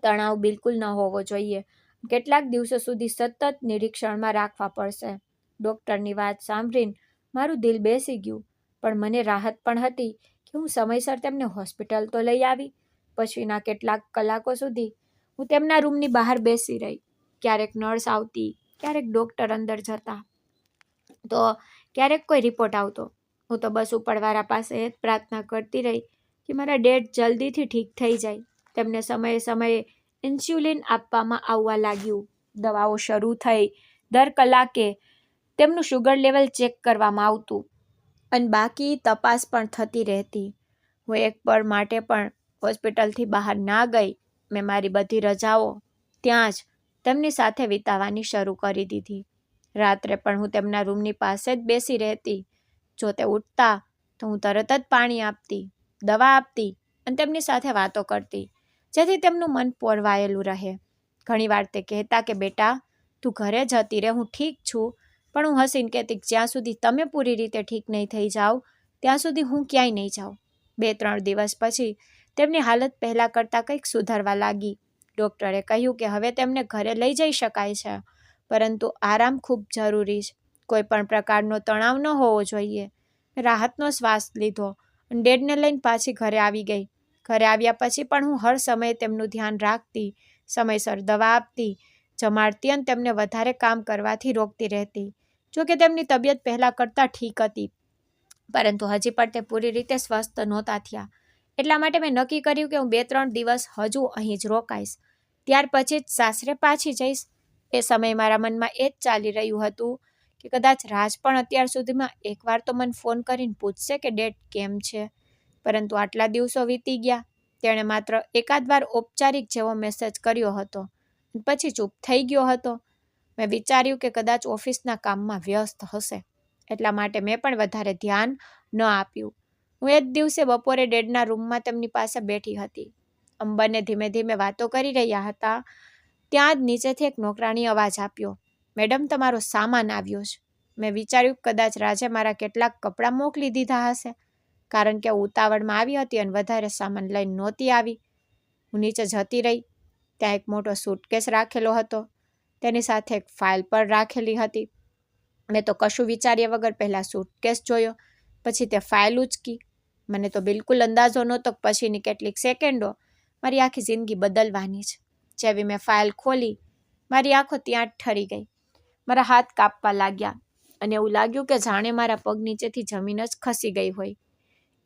તણાવ બિલકુલ ન હોવો જોઈએ. કેટલાક દિવસો સુધી સતત નિરીક્ષણમાં રાખવા પડશે. ડૉક્ટરની વાત સાંભળીને મારું દિલ બેસી ગયું, પણ મને રાહત પણ હતી કે હું સમયસર તેમને હોસ્પિટલ તો લઈ આવી. પછીના કેટલાક કલાકો સુધી હું તેમના રૂમની બહાર બેસી રહી. ક્યારેક નર્સ આવતી, ક્યારેક ડૉક્ટર અંદર જતા, તો ક્યારેક કોઈ રિપોર્ટ આવતો. હું તો બસ ઉપરવાળા પાસે જ પ્રાર્થના કરતી રહી કે મારા ડેડ જલ્દીથી ઠીક થઈ જાય. તેમને સમયે સમયે ઇન્સ્યુલિન આપવામાં આવવા લાગ્યું. દવાઓ શરૂ થઈ. દર કલાકે તેમનું શુગર લેવલ ચેક કરવામાં આવતું અને બાકી તપાસ પણ થતી રહેતી. હું એક પળ માટે પણ હોસ્પિટલથી બહાર ના ગઈ. મેં મારી બધી રજાઓ ત્યાં જ તેમની સાથે વિતાવવાની શરૂ કરી દીધી. રાત્રે પણ હું તેમના રૂમની પાસે જ બેસી રહેતી. જો તે ઉઠતા તો હું તરત જ પાણી આપતી, દવા આપતી અને તેમની સાથે વાતો કરતી, જેથી તેમનું મન પોરવાયેલું રહે. ઘણીવાર તે કહેતા કે બેટા તું ઘરે જતી રહે, હું ઠીક છું. પણ હું હસીને કહેતી જ્યાં સુધી તમે પૂરી રીતે ઠીક નહીં થઈ જાઓ ત્યાં સુધી હું ક્યાંય નહીં જાઉં. 2-3 દિવસ પછી તેમની હાલત પહેલાં કરતાં કંઈક સુધરવા લાગી. ડૉક્ટરે કહ્યું કે હવે તેમને ઘરે લઈ જઈ શકાય છે, પરંતુ આરામ ખૂબ જરૂરી છે. કોઈ પણ પ્રકારનો તણાવ ન હોવો જોઈએ. રાહતનો શ્વાસ લીધો અને ડેડને લઈને પાછી ઘરે આવી ગઈ. ઘરે આવ્યા પછી પણ હું હર સમયે તેમનું ધ્યાન રાખતી, સમયસર દવા આપતી, જમાડતી અને તેમને વધારે કામ કરવાથી રોકતી રહેતી. જોકે તેમની તબિયત પહેલાં કરતાં ઠીક હતી, પરંતુ હજી પણ તે પૂરી રીતે સ્વસ્થ નહોતા થયા. એટલા માટે મેં નક્કી કર્યું કે હું 2-3 દિવસ હજુ અહીં જ રોકાઈશ. ત્યાર પછી જ સાસરે પાછી જઈશ. એ સમયે મારા મનમાં એ જ ચાલી રહ્યું હતું કે કદાચ રાજ પણ અત્યાર સુધીમાં એકવાર તો મને ફોન કરીને પૂછશે કે ડેડ કેમ છે. પરંતુ આટલા દિવસો વીતી ગયા. તેણે માત્ર એકાદ વાર ઔપચારિક જેવો મેસેજ કર્યો હતો, પછી ચૂપ થઈ ગયો હતો. મેં વિચાર્યું કે કદાચ ઓફિસના કામમાં વ્યસ્ત હશે, એટલા માટે મેં પણ વધારે ધ્યાન ન આપ્યું. હું એ જ દિવસે બપોરે ડેડના રૂમમાં તેમની પાસે બેઠી હતી. બંને ધીમે ધીમે વાતો કરી રહ્યા હતા. ત્યાં જ નીચેથી એક નોકરાણી અવાજ આપ્યો, મેડમ તમારો સામાન આવ્યો છે. મેં વિચાર્યું કદાચ રાજે મારા કેટલાક કપડાં મોકલી દીધા હશે, કારણ કે ઉતાવળમાં આવી હતી અને વધારે સામાન લઈને નહોતી આવી. હું નીચે જતી રહી. ત્યાં એક મોટો સૂટકેસ રાખેલો હતો. તેની સાથે એક ફાઇલ પણ રાખેલી હતી. મેં તો કશું વિચાર્યા વગર પહેલાં સૂટકેસ જોયો, પછી તે ફાઇલ ઉચકી. મને તો બિલકુલ અંદાજો નહોતો પછીની કેટલીક સેકન્ડો મારી આખી જિંદગી બદલવાની છે. જેવી મેં ફાઇલ ખોલી, મારી આંખો ત્યાં જ ઠરી ગઈ. મારા હાથ કાપવા લાગ્યા અને એવું લાગ્યું કે જાણે મારા પગ નીચેથી જમીન જ ખસી ગઈ હોય.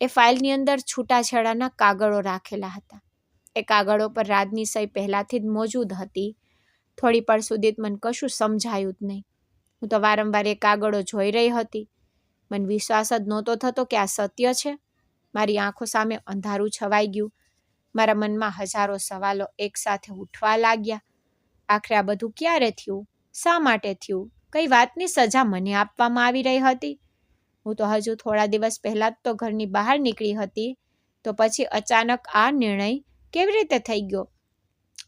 એ ફાઇલની અંદર છૂટાછેડાના કાગળો રાખેલા હતા. એ કાગળો પર રાજની સહી પહેલાંથી જ મોજૂદ હતી. થોડી પળ સુધી મને કશું સમજાયું જ નહીં. હું તો વારંવાર એ કાગળો જોઈ રહી હતી. મને વિશ્વાસ જ નહોતો થતો કે આ સત્ય છે. મારી આંખો સામે અંધારું છવાઈ ગયું. મારા મનમાં હજારો સવાલો એકસાથે ઉઠવા લાગ્યા. આખરે આ બધું ક્યારે થયું? શા માટે થયું? કઈ વાતની સજા મને આપવામાં આવી રહી હતી? હું તો હજુ થોડા દિવસ પહેલાં જ તો ઘરની બહાર નીકળી હતી, તો પછી અચાનક આ નિર્ણય કેવી રીતે થઈ ગયો?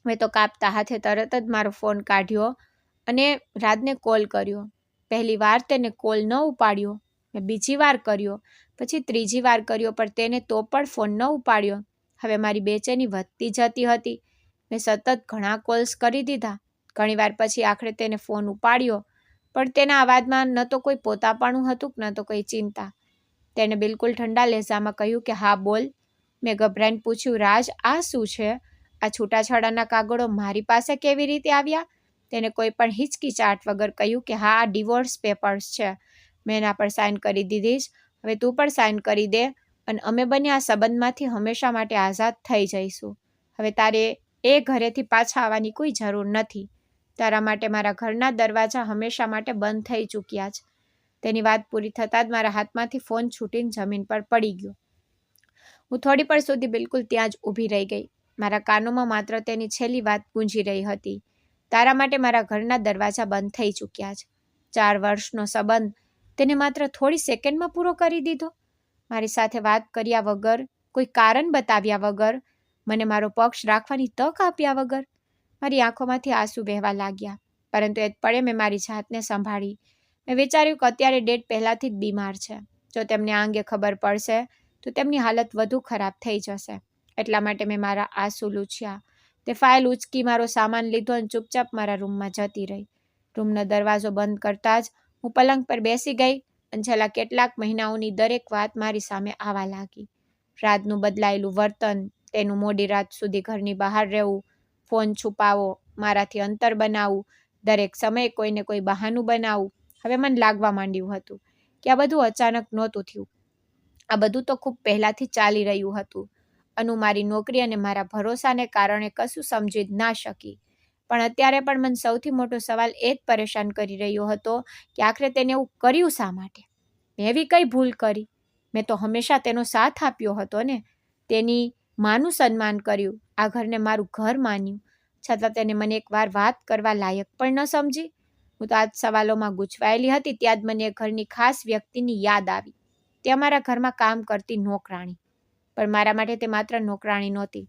મેં તો કાપતા હાથે તરત જ મારો ફોન કાઢ્યો અને રાજને કોલ કર્યો. પહેલી વાર તેને કોલ ન ઉપાડ્યો. મેં બીજી વાર કર્યો, પછી ત્રીજી વાર કર્યો, પણ તેને તો પણ ફોન ન ઉપાડ્યો. હવે મારી બેચેની વધતી જતી હતી. મેં સતત ઘણા કોલ્સ કરી દીધા. ઘણીવાર પછી આખરે તેને ફોન ઉપાડ્યો, પણ તેના અવાજમાં ન તો કોઈ પોતાપણું હતું ન તો કોઈ ચિંતા. તેણે બિલકુલ ઠંડા લહેજામાં કહ્યું કે હા બોલ. મેં ગભરાઈને પૂછ્યું, રાજ આ શું છે? આ છૂટાછેડાના કાગળો મારી પાસે કેવી રીતે આવ્યા? તેને કોઈ પણ હિચકિચાટ વગર કહ્યું કે હા આ ડિવોર્સ પેપર્સ છે. મેં એના પર સાઇન કરી દીધી છે. હવે તું પણ સાઇન કરી દે અને અમે બંને આ સંબંધમાંથી હંમેશા માટે આઝાદ થઈ જઈશું. હવે તારે એ ઘરેથી પાછા આવવાની કોઈ જરૂર નથી. તારા માટે મારા ઘરના દરવાજા હંમેશા માટે બંધ થઈ ચૂક્યા છે. તેની વાત પૂરી થતાં જ મારા હાથમાંથી ફોન છૂટીને જમીન પર પડી ગયો. હું થોડી પળ સુધી બિલકુલ ત્યાં જ ઊભી રહી ગઈ. મારા કાનોમાં માત્ર તેની છેલ્લી વાત ગૂંજી રહી હતી, તારા માટે મારા ઘરના દરવાજા બંધ થઈ ચૂક્યા છે. 4 વર્ષનો સંબંધ તેને માત્ર થોડી સેકન્ડમાં પૂરો કરી દીધો. મારી સાથે વાત કર્યા વગર, કોઈ કારણ બતાવ્યા વગર, મને મારો પક્ષ રાખવાની તક આપ્યા વગર. મારી આંખોમાંથી આંસુ વહેવા લાગ્યા, પરંતુ એ જ પળે મેં મારી જાતને સંભાળી. મેં વિચાર્યું કે અત્યારે ડેડ પહેલાંથી જ બીમાર છે. જો તેમને આ અંગે ખબર પડશે તો તેમની હાલત વધુ ખરાબ થઈ જશે. એટલા માટે મેં મારા આંસુ લૂછ્યા. તે ફાઇલ ઉચકી, મારો સામાન લીધો અને ચૂપચાપ મારા રૂમમાં જતી રહી. રૂમનો દરવાજો બંધ કરતાં જ હું પલંગ પર બેસી ગઈ અને છેલ્લા કેટલાક મહિનાઓની દરેક વાત મારી સામે આવવા લાગી. રાજનું બદલાયેલું વર્તન, તેનું મોડી રાત સુધી ઘરની બહાર રહેવું, ફોન છુપાવો, મારાથી અંતર બનાવવું, દરેક સમયે કોઈને કોઈ બહાનું બનાવવું. હવે મને લાગવા માંડ્યું હતું કે આ બધું અચાનક નહોતું થયું. આ બધું તો ખૂબ પહેલાંથી ચાલી રહ્યું હતું. અનુ મારી નોકરી અને મારા ભરોસાને કારણે કશું સમજી જ ના શકી. પણ અત્યારે પણ મને સૌથી મોટો સવાલ એ જ પરેશાન કરી રહ્યો હતો કે આખરે તેને એવું કર્યું શા માટે? મેં એવી કઈ ભૂલ કરી? મેં તો હંમેશા તેનો સાથ આપ્યો હતો ને. તેની માનું સન્માન કર્યું, આ ઘરને મારું ઘર માન્યું, છતાં તેને મને એકવાર વાત કરવા લાયક પણ ન સમજી. હું તો આજ સવાલોમાં ગૂંચવાયેલી હતી ત્યાં જ મને ઘરની ખાસ વ્યક્તિની યાદ આવી. તે અમારા ઘરમાં કામ કરતી નોકરાણી. પણ મારા માટે તે માત્ર નોકરાણી નહોતી.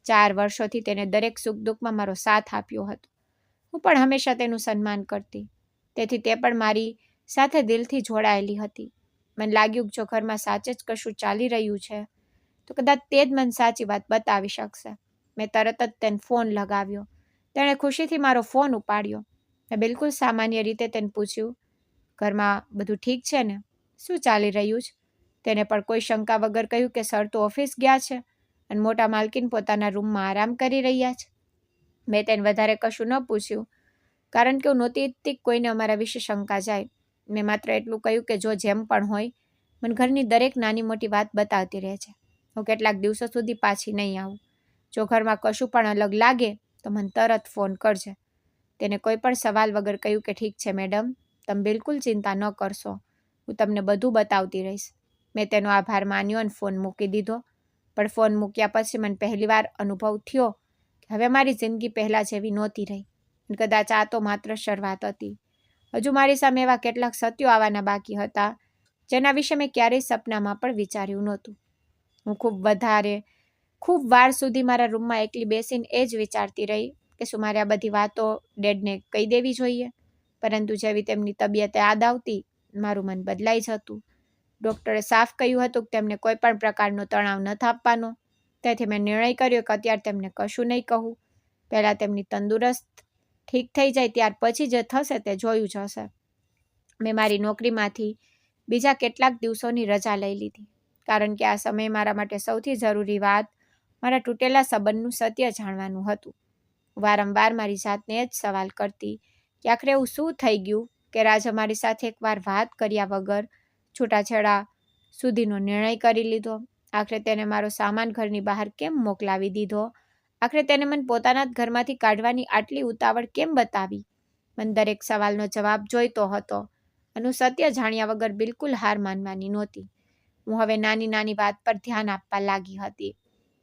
4 વર્ષોથી તેને દરેક સુખ દુઃખમાં મારો સાથ આપ્યો હતો. હું પણ હંમેશા તેનું સન્માન કરતી. તેથી તે પણ મારી સાથે દિલથી જોડાયેલી હતી. મને લાગ્યું કે જો ઘરમાં સાચે જ કશું ચાલી રહ્યું છે તો કદાચ તે જ મને સાચી વાત બતાવી શકશે. મેં તરત જ તેને ફોન લગાવ્યો. તેણે ખુશીથી મારો ફોન ઉપાડ્યો. મેં બિલકુલ સામાન્ય રીતે તેને પૂછ્યું, ઘરમાં બધું ઠીક છે ને? શું ચાલી રહ્યું છે? તેને પણ કોઈ શંકા વગર કહ્યું કે સર તો ઓફિસ ગયા છે અને મોટા માલકીન પોતાના રૂમમાં આરામ કરી રહ્યા છે. મેં તેને વધારે કશું ન પૂછ્યું કારણ કે હું નહોતી ઈચ્છતી કોઈને અમારા વિશે શંકા જાય. મેં માત્ર એટલું કહ્યું કે જો જેમ પણ હોય, મને ઘરની દરેક નાની મોટી વાત બતાવતી રહે છે. હું કેટલાક દિવસો સુધી પાછી નહીં આવું. જો ઘરમાં કશું પણ અલગ લાગે તો મને તરત ફોન કરજે. તેને કોઈ પણ સવાલ વગર કહ્યું કે ઠીક છે મેડમ, તમે બિલકુલ ચિંતા ન કરશો, હું તમને બધું બતાવતી રહીશ. મેં તેનો આભાર માન્યો અને ફોન મૂકી દીધો. પણ ફોન મૂક્યા પછી મને પહેલીવાર અનુભવ થયો કે હવે મારી જિંદગી પહેલાં જેવી નહોતી રહી. કદાચ આ તો માત્ર શરૂઆત હતી. હજુ મારી સામે એવા કેટલાક સત્યો આવવાના બાકી હતા જેના વિશે મેં ક્યારેય સપનામાં પણ વિચાર્યું નહોતું. હું ખૂબ વાર સુધી મારા રૂમમાં એકલી બેસીને એ જ વિચારતી રહી કે શું મારે આ બધી વાતો ડેડને કહી દેવી જોઈએ. પરંતુ જેવી તેમની તબિયત યાદ આવતી, મારું મન બદલાઈ જતું. ડૉક્ટરે સાફ કહ્યું હતું કે તેમને કોઈ પણ પ્રકારનો તણાવ નથી આપવાનો. તેથી મેં નિર્ણય કર્યો કે અત્યારે તેમને કશું નહીં કહું. પહેલાં તેમની તંદુરસ્ત ઠીક થઈ જાય ત્યાર પછી જે થશે તે જોયું જ હશે. મેં મારી નોકરીમાંથી બીજા કેટલાક દિવસોની રજા લઈ લીધી કારણ કે આ સમયે મારા માટે સૌથી જરૂરી વાત મારા તૂટેલા સંબંધનું સત્ય જાણવાનું હતું. વારંવાર મારી જાતને જ સવાલ કરતી કે આખરે એવું શું થઈ ગયું કે રાજ અમારી સાથે એકવાર વાત કર્યા વગર છૂટાછેડા સુધીનો નિર્ણય કરી લીધો. આખરે તેને મારો સામાન ઘરની બહાર કેમ મોકલાવી દીધો? આખરે તેને મને પોતાના જ ઘરમાંથી કાઢવાની આટલી ઉતાવળ કેમ બતાવી? મને દરેક સવાલનો જવાબ જોઈતો હતો અને હું સત્ય જાણ્યા વગર બિલકુલ હાર માનવાની નહોતી. હું હવે નાની નાની વાત પર ધ્યાન આપવા લાગી હતી.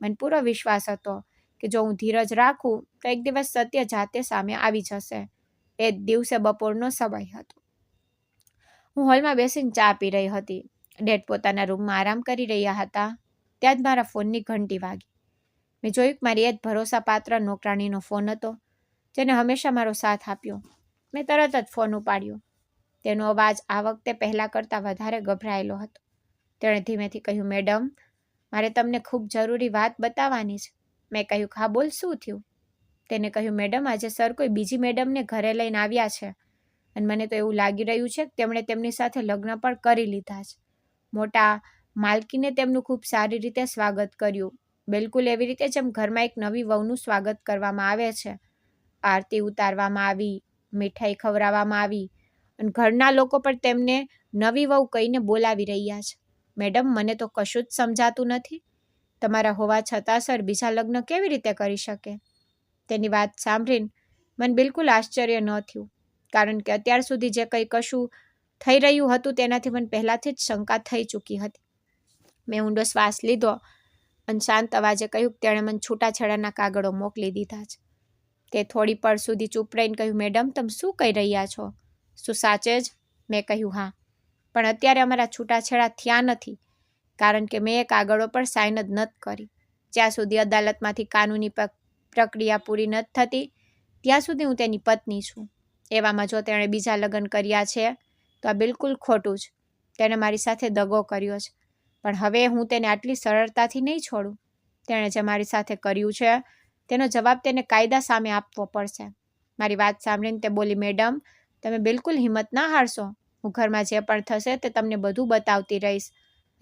મને પૂરો વિશ્વાસ હતો કે જો હું ધીરજ રાખું તો એક દિવસ સત્ય જાતે સામે આવી જશે. એ જ દિવસે બપોરનો સમય હતો. હું હોલમાં બેસીને ચા પી રહી હતી. ડેડ પોતાના રૂમમાં આરામ કરી રહ્યા હતા. ત્યાં જ મારા ફોનની ઘંટી વાગી. મેં જોયું કે મારી એ જ ભરોસાપાત્ર નોકરાણીનો ફોન હતો જેને હંમેશા મારો સાથ આપ્યો. મેં તરત જ ફોન ઉપાડ્યો. તેનો અવાજ આ વખતે પહેલાં કરતાં વધારે ગભરાયેલો હતો. તેણે ધીમેથી કહ્યું, મેડમ, મારે તમને ખૂબ જરૂરી વાત બતાવવાની છે. મેં કહ્યું, હા બોલ, શું થયું? તેને કહ્યું, મેડમ, આજે સર કોઈ બીજી મેડમને ઘરે લઈને આવ્યા છે અને મને તો એવું લાગી રહ્યું છે કે તેમણે તેમની સાથે લગ્ન પણ કરી લીધા છે. મોટા માલકીને તેમનું ખૂબ સારી રીતે સ્વાગત કર્યું. બિલકુલ એવી રીતે જેમ ઘરમાં એક નવી વહુનું સ્વાગત કરવામાં આવે છે. આરતી ઉતારવામાં આવી, મીઠાઈ ખવડાવવામાં આવી અને ઘરના લોકો પણ તેમને નવી વહુ કહીને બોલાવી રહ્યા છે. મેડમ, મને તો કશું જ સમજાતું નથી. તમારા હોવા છતાં સર બીજા લગ્ન કેવી રીતે કરી શકે? તેની વાત સાંભળીને મને બિલકુલ આશ્ચર્ય ન થયું કારણ કે અત્યાર સુધી જે કંઈ કશું થઈ રહ્યું હતું તેનાથી મને પહેલાંથી જ શંકા થઈ ચૂકી હતી. મેં ઊંડો શ્વાસ લીધો અને શાંત અવાજે કહ્યું કે તેણે મને છૂટાછેડાના કાગળો મોકલી દીધા છે. તે થોડી પળ સુધી ચૂપ રહીને કહ્યું, મેડમ, તમે શું કહી રહ્યા છો? શું સાચે જ? મેં કહ્યું, હા, પણ અત્યારે અમારા છૂટાછેડા થયા નથી કારણ કે મેં એ કાગળો પર સાઇન જ નથી કરી. જ્યાં સુધી અદાલતમાંથી કાનૂની પ્રક્રિયા પૂરી નથી થતી ત્યાં સુધી હું તેની પત્ની છું. એવામાં જો તેણે બીજા લગ્ન કર્યા છે તો આ બિલકુલ ખોટું છે. તેણે મારી સાથે દગો કર્યો છે પણ હવે હું તેને આટલી સરળતાથી નહીં છોડું. તેણે જે મારી સાથે કર્યું છે તેનો જવાબ તેને કાયદા સામે આપવો પડશે. મારી વાત સાંભળીને તે બોલી, મેડમ, તમે બિલકુલ હિંમત ના હારશો. હું ઘરમાં જે પણ થશે તે તમને બધું બતાવતી રહીશ.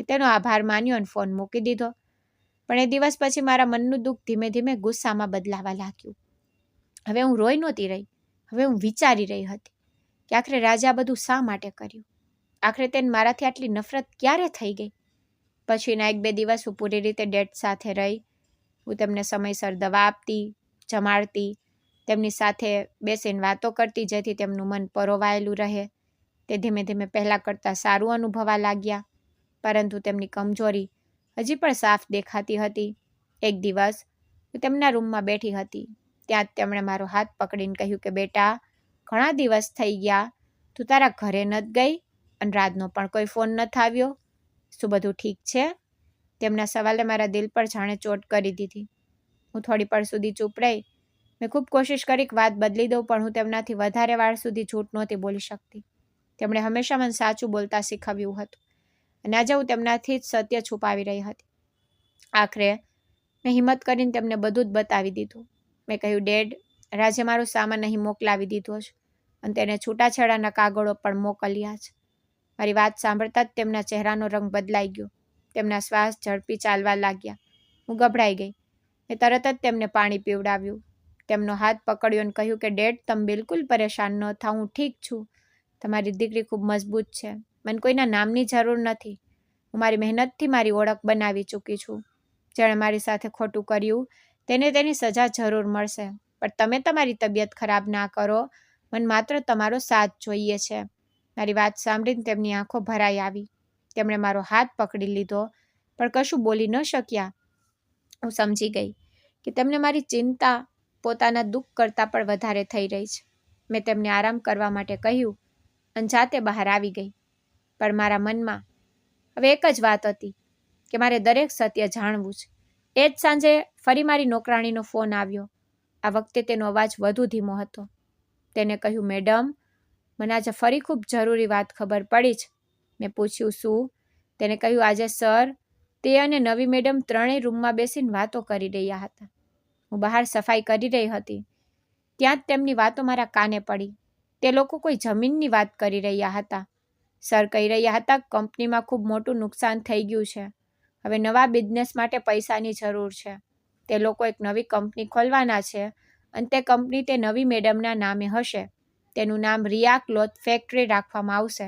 તેનો આભાર માન્યો અને ફોન મૂકી દીધો. પણ એ દિવસ પછી મારા મનનું દુઃખ ધીમે ધીમે ગુસ્સામાં બદલાવા લાગ્યું. હવે હું રોઈ નહોતી રહી. હવે હું વિચારી રહી હતી કે આખરે રાજે આ બધું શા માટે કર્યું. આખરે તેને મારાથી આટલી નફરત ક્યારે થઈ ગઈ. પછીના 1-2 દિવસ હું પૂરી રીતે ડેડ સાથે રહી. હું તેમને સમયસર દવા આપતી, જમાડતી, તેમની સાથે બેસીને વાતો કરતી જેથી તેમનું મન પરોવાયેલું રહે. તે ધીમે ધીમે પહેલાં કરતાં સારું અનુભવા લાગ્યા, પરંતુ તેમની કમજોરી હજી પણ સાફ દેખાતી હતી. એક દિવસ હું તેમના રૂમમાં બેઠી હતી. ત્યાં જ તેમણે મારો હાથ પકડીને કહ્યું કે બેટા, ઘણા દિવસ થઈ ગયા, તું તારા ઘરે નથી ગઈ અને રાતનો પણ કોઈ ફોન નથી આવ્યો. શું બધું ઠીક છે? તેમના સવાલે મારા દિલ પર જાણે ચોટ કરી દીધી. હું થોડી પળ સુધી ચૂપ રહી. મેં ખૂબ કોશિશ કરી કે વાત બદલી દઉં, પણ હું તેમનાથી વધારે વાર સુધી જૂઠ નહોતી બોલી શકતી. તેમણે હંમેશા મને સાચું બોલતા શીખવ્યું હતું અને આજે હું તેમનાથી જ સત્ય છુપાવી રહી હતી. આખરે મેં હિંમત કરીને તેમને બધું જ બતાવી દીધું. મેં કહ્યું, ડેડ, રાજે મારો સામાન અહીં મોકલાવી દીધો છે અને તેને છૂટાછેડાના કાગળો પણ મોકલ્યા છે. મારી વાત સાંભળતા જ તેમના ચહેરાનો રંગ બદલાઈ ગયો. તેમના શ્વાસ ઝડપી ચાલવા લાગ્યા. હું ગભરાઈ ગઈ. મેં તરત જ તેમને પાણી પીવડાવ્યું. તેમનો હાથ પકડ્યો અને કહ્યું કે ડેડ, તમે બિલકુલ પરેશાન ન થાઓ, હું ઠીક છું. તમારી દીકરી ખૂબ મજબૂત છે. મને કોઈના નામની જરૂર નથી. હું મારી મહેનતથી મારી ઓળખ બનાવી ચૂકી છું. જેણે મારી સાથે ખોટું કર્યું તેને તેની સજા જરૂર મળશે, પણ તમે તમારી તબિયત ખરાબ ના કરો. મને માત્ર તમારો સાથ જોઈએ છે. મારી વાત સાંભળીને તેમની આંખો ભરાઈ આવી. તેમણે મારો હાથ પકડી લીધો, પણ કશું બોલી ન શક્યા. હું સમજી ગઈ કે તેમને મારી ચિંતા પોતાના દુઃખ કરતાં પણ વધારે થઈ રહી છે. મેં તેમને આરામ કરવા માટે કહ્યું અને જાતે બહાર આવી ગઈ. પણ મારા મનમાં હવે એક જ વાત હતી કે મારે દરેક સત્ય જાણવું છે. એ જ સાંજે ફરી મારી નોકરાણીનો ફોન આવ્યો. આ વખતે તેનો અવાજ વધુ ધીમો હતો. તેને કહ્યું, મેડમ, મને આજે ફરી ખૂબ જરૂરી વાત ખબર પડી છે. મેં પૂછ્યું, શું? તેને કહ્યું, આજે સર, તે અને નવી મેડમ ત્રણેય રૂમમાં બેસીને વાતો કરી રહ્યા હતા. હું બહાર સફાઈ કરી રહી હતી. ત્યાં જ તેમની વાતો મારા કાને પડી. તે લોકો કોઈ જમીનની વાત કરી રહ્યા હતા. સર કહી રહ્યા હતા કે કંપનીમાં ખૂબ મોટું નુકસાન થઈ ગયું છે. હવે નવા બિઝનેસ માટે પૈસાની જરૂર છે. તે લોકો એક નવી કંપની ખોલવાના છે અને તે કંપની તે નવી મેડમના નામે હશે. તેનું નામ રિયા ક્લોથ ફેક્ટરી રાખવામાં આવશે.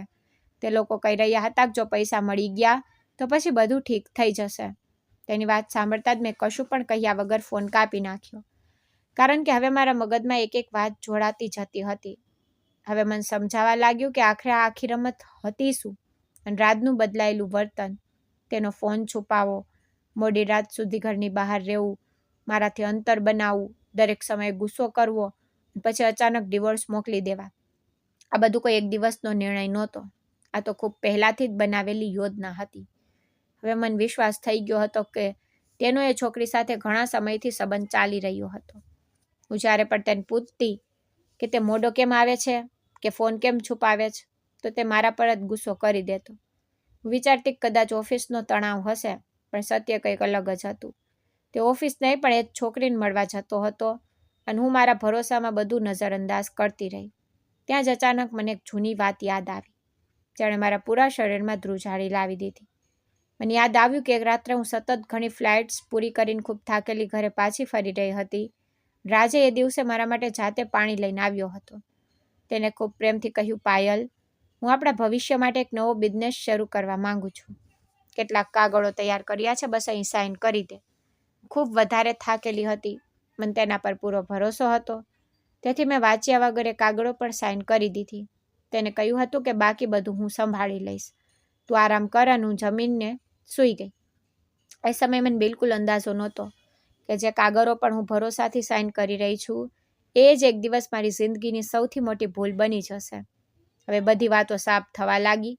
તે લોકો કહી રહ્યા હતા કે જો પૈસા મળી ગયા તો પછી બધું ઠીક થઈ જશે. તેની વાત સાંભળતા જ મેં કશું પણ કહ્યા વગર ફોન કાપી નાખ્યો, કારણ કે હવે મારા મગજમાં એક એક વાત જોડાતી જતી હતી. હવે મને સમજાવા લાગ્યું કે આખરે આ આખી રમત હતી શું, અને રાજનું બદલાયેલું વર્તન, તેનો ફોન છુપાવો, મોડી રાત સુધી ઘરની બહાર રહેવું, મારાથી અંતર બનાવવું, દરેક સમયે ગુસ્સો કરવો, પછી અચાનક ડિવોર્સ મોકલી દેવા. આ બધું કોઈ એક દિવસનો નિર્ણય નહોતો. આ તો ખૂબ પહેલાંથી જ બનાવેલી યોજના હતી. હવે મને વિશ્વાસ થઈ ગયો હતો કે તેનો એ છોકરી સાથે ઘણા સમયથી સંબંધ ચાલી રહ્યો હતો. હું જ્યારે પણ તેને પૂછતી કે તે મોડો કેમ આવે છે કે ફોન કેમ છુપાવે છે, તો તે મારા પર જ ગુસ્સો કરી દેતો. હું વિચારતી કદાચ ઓફિસનો તણાવ હશે, પણ સત્ય કંઈક અલગ જ હતું. તે ઓફિસ નહીં પણ એ છોકરીને મળવા જતો હતો અને હું મારા ભરોસામાં બધું નજરઅંદાજ કરતી રહી. ત્યાં જ અચાનક મને એક જૂની વાત યાદ આવી, જેણે મારા પૂરા શરીરમાં ધ્રુજારી લાવી દીધી. મને યાદ આવ્યું કે એક રાત્રે હું સતત ઘણી ફ્લાઇટ્સ પૂરી કરીને ખૂબ થાકેલી ઘરે પાછી ફરી રહી હતી. રાજે એ દિવસે મારા માટે જાતે પાણી લઈને આવ્યો હતો. તેને ખૂબ પ્રેમથી કહ્યું, પાયલ, હું આપણા ભવિષ્ય માટે એક નવો બિઝનેસ શરૂ કરવા માંગુ છું. કેટલાક કાગળો તૈયાર કર્યા છે, બસ અહીં સાઇન કરી દે. ખૂબ વધારે થાકેલી હતી. મને તેના પર પૂરો ભરોસો હતો, તેથી મેં વાંચ્યા વગર એ કાગળો પર સાઇન કરી દીધી. તેને કહ્યું હતું કે બાકી બધું હું સંભાળી લઈશ, તું આરામ કર, અને હું જમીનને સૂઈ ગઈ. એ સમયે મને બિલકુલ અંદાજો નહોતો કે જે કાગળો પર હું ભરોસાથી સાઇન કરી રહી છું એ જ એક દિવસ મારી જિંદગીની સૌથી મોટી ભૂલ બની જશે. હવે બધી વાતો સાફ થવા લાગી.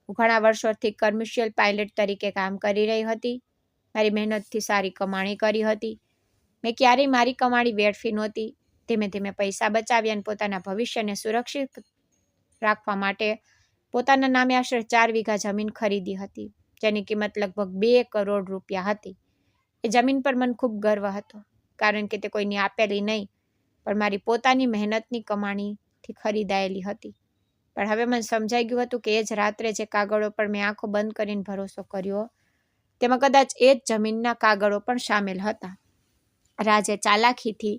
હું ઘણા વર્ષોથી કમર્શિયલ પાયલટ તરીકે કામ કરી રહી હતી. મારી મહેનતથી સારી કમાણી કરી હતી. મેં ક્યારેય મારી કમાણી વેડફી નહોતી. ધીમે ધીમે પૈસા બચાવ્યા અને પોતાના ભવિષ્યને સુરક્ષિત રાખવા માટે પોતાના નામે આશરે 4 વીઘા જમીન ખરીદી હતી, જેની કિંમત લગભગ 2 કરોડ રૂપિયા હતી. એ જમીન પર મને ખૂબ ગર્વ હતો, કારણ કે તે કોઈની આપેલી નહીં, પણ મારી પોતાની મહેનતની કમાણીથી ખરીદાયેલી હતી. પણ હવે મને સમજાઈ ગયું હતું કે એ જ રાત્રે જે કાગળો પર મેં આંખો બંધ કરીને ભરોસો કર્યો, તેમાં કદાચ એ જ જમીનના કાગળો પણ સામેલ હતા. રાજે ચાલાકીથી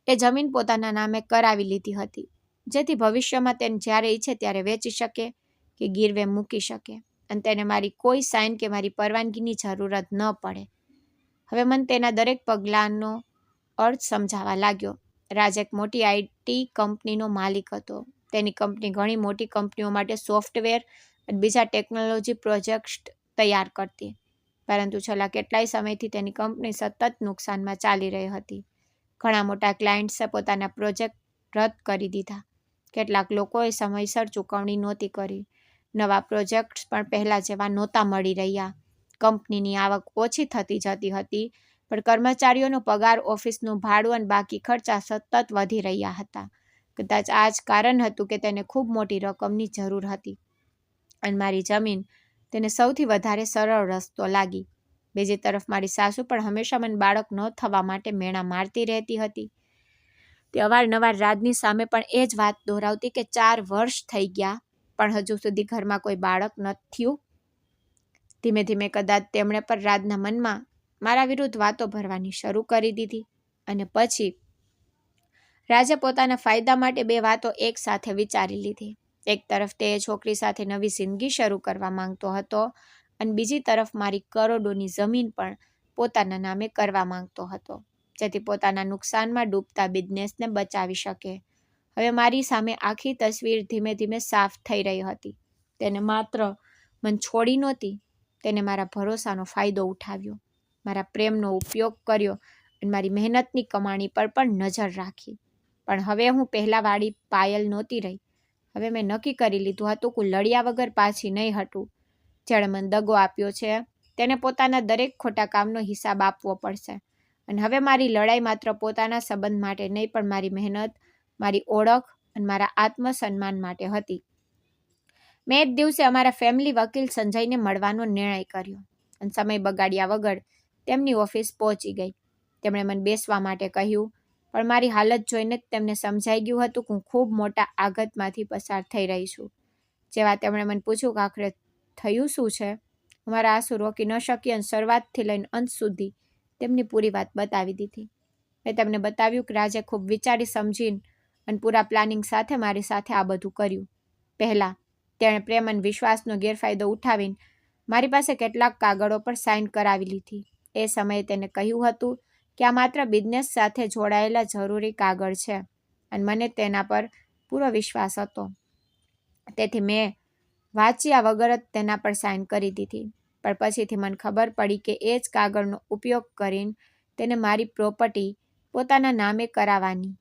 એ જમીન પોતાના નામે કરાવી લીધી હતી, જેથી ભવિષ્યમાં તેને જ્યારે ઈચ્છે ત્યારે વેચી શકે કે ગીરવે મૂકી શકે અને તેને મારી કોઈ સાઇન કે મારી પરવાનગીની જરૂરત ન પડે. હવે મને તેના દરેક પગલાંનો અર્થ સમજાવવા લાગ્યો. રાજ એક મોટી IT કંપનીનો માલિક હતો. તેની કંપની ઘણી મોટી કંપનીઓ માટે સોફ્ટવેર અને બીજા ટેકનોલોજી પ્રોજેક્ટ્સ તૈયાર કરતી, પરંતુ છેલ્લા કેટલાય સમયથી તેની કંપની સતત નુકસાનમાં ચાલી રહી હતી. ઘણા મોટા ક્લાયન્ટ્સે પોતાના પ્રોજેક્ટ રદ કરી દીધા. કેટલાક લોકોએ સમયસર ચૂકવણી નહોતી કરી. નવા પ્રોજેક્ટ્સ પણ પહેલાં જેવા નહોતા મળી રહ્યા. કંપનીની આવક ઓછી થતી જતી હતી, પણ કર્મચારીઓનો પગાર, ઓફિસનું ભાડું અને બાકી ખર્ચા સતત વધી રહ્યા હતા. કદાચ આ જ કારણ હતું કે તેને ખૂબ મોટી રકમની જરૂર હતી અને મારી જમીન તેને સૌથી વધારે સરળ રસ્તો લાગી. બીજી તરફ મારી સાસુ પણ હંમેશા મને બાળક ન થવા માટે મેણા મારતી રહેતી હતી. તે અવારનવાર રાજની સામે પણ એ જ વાત દોહરાવતી કે 4 વર્ષ થઈ ગયા પણ હજુ સુધી ઘરમાં કોઈ બાળક નથી થયું. ધીમે ધીમે કદાચ તેમણે પણ રાજના મનમાં મારા વિરુદ્ધ વાતો ભરવાની શરૂ કરી દીધી અને પછી રાજે પોતાના ફાયદા માટે 2 વાતો એક સાથે વિચારી લીધી. એક તરફ તે છોકરી સાથે નવી જિંદગી શરૂ કરવા માંગતો હતો અને બીજી તરફ મારી કરોડોની જમીન પણ પોતાના નામે કરવા માંગતો હતો, જેથી પોતાના નુકસાનમાં ડૂબતા બિઝનેસને બચાવી શકે. હવે મારી સામે આખી તસવીર ધીમે ધીમે સાફ થઈ રહી હતી. તેને માત્ર મને છોડી નહોતી, તેને મારા ભરોસાનો ફાયદો ઉઠાવ્યો, મારા પ્રેમનો ઉપયોગ કર્યો અને મારી મહેનતની કમાણી પર પણ નજર રાખી. પણ હવે હું પહેલાંવાળી પાયલ નહોતી રહી. હવે મેં નક્કી કરી લીધું હતું કે લડ્યા વગર પાછી નહીં હટું. જેણે મને દગો આપ્યો છે તેને પોતાના દરેક ખોટા કામનો હિસાબ આપવો પડશે. અને હવે મારી લડાઈ માત્ર પોતાના સંબંધ માટે નહીં, પણ મારી મહેનત, મારી ઓળખ અને મારા આત્મસન્માન માટે હતી. મેં એક દિવસે અમારા ફેમિલી વકીલ સંજયને મળવાનો નિર્ણય કર્યો અને સમય બગાડ્યા વગર તેમની ઓફિસ પહોંચી ગઈ. તેમણે મને બેસવા માટે કહ્યું, પણ મારી હાલત જોઈને તેમને સમજાઈ ગયું હતું કે હું ખૂબ મોટા આઘાતમાંથી પસાર થઈ રહી છું. જેવા તેમણે મને પૂછ્યું કે આખરે થયું શું છે, હું મારા આંસુ રોકી ન શકી અને શરૂઆતથી લઈને અંત સુધી તેમની પૂરી વાત બતાવી દીધી. મેં તેમને બતાવ્યું કે રાજે ખૂબ વિચારી સમજીને અને પૂરા પ્લાનિંગ સાથે મારી સાથે આ બધું કર્યું. પહેલાં તેણે પ્રેમ અને વિશ્વાસનો ગેરફાયદો ઉઠાવીને મારી પાસે કેટલાક કાગળો પર સાઇન કરાવી લીધી. એ સમયે તેને કહ્યું હતું કે આ માત્ર બિઝનેસ સાથે જોડાયેલા જરૂરી કાગળ છે અને મને તેના પર પૂરો વિશ્વાસ હતો. તેથી મેં વાંચ્યા વગર જ તેના પર સાઇન કરી દીધી. પણ પછીથી મને ખબર પડી કે એ જ કાગળનો ઉપયોગ કરીને તેને મારી પ્રોપર્ટી પોતાના નામે કરાવવાની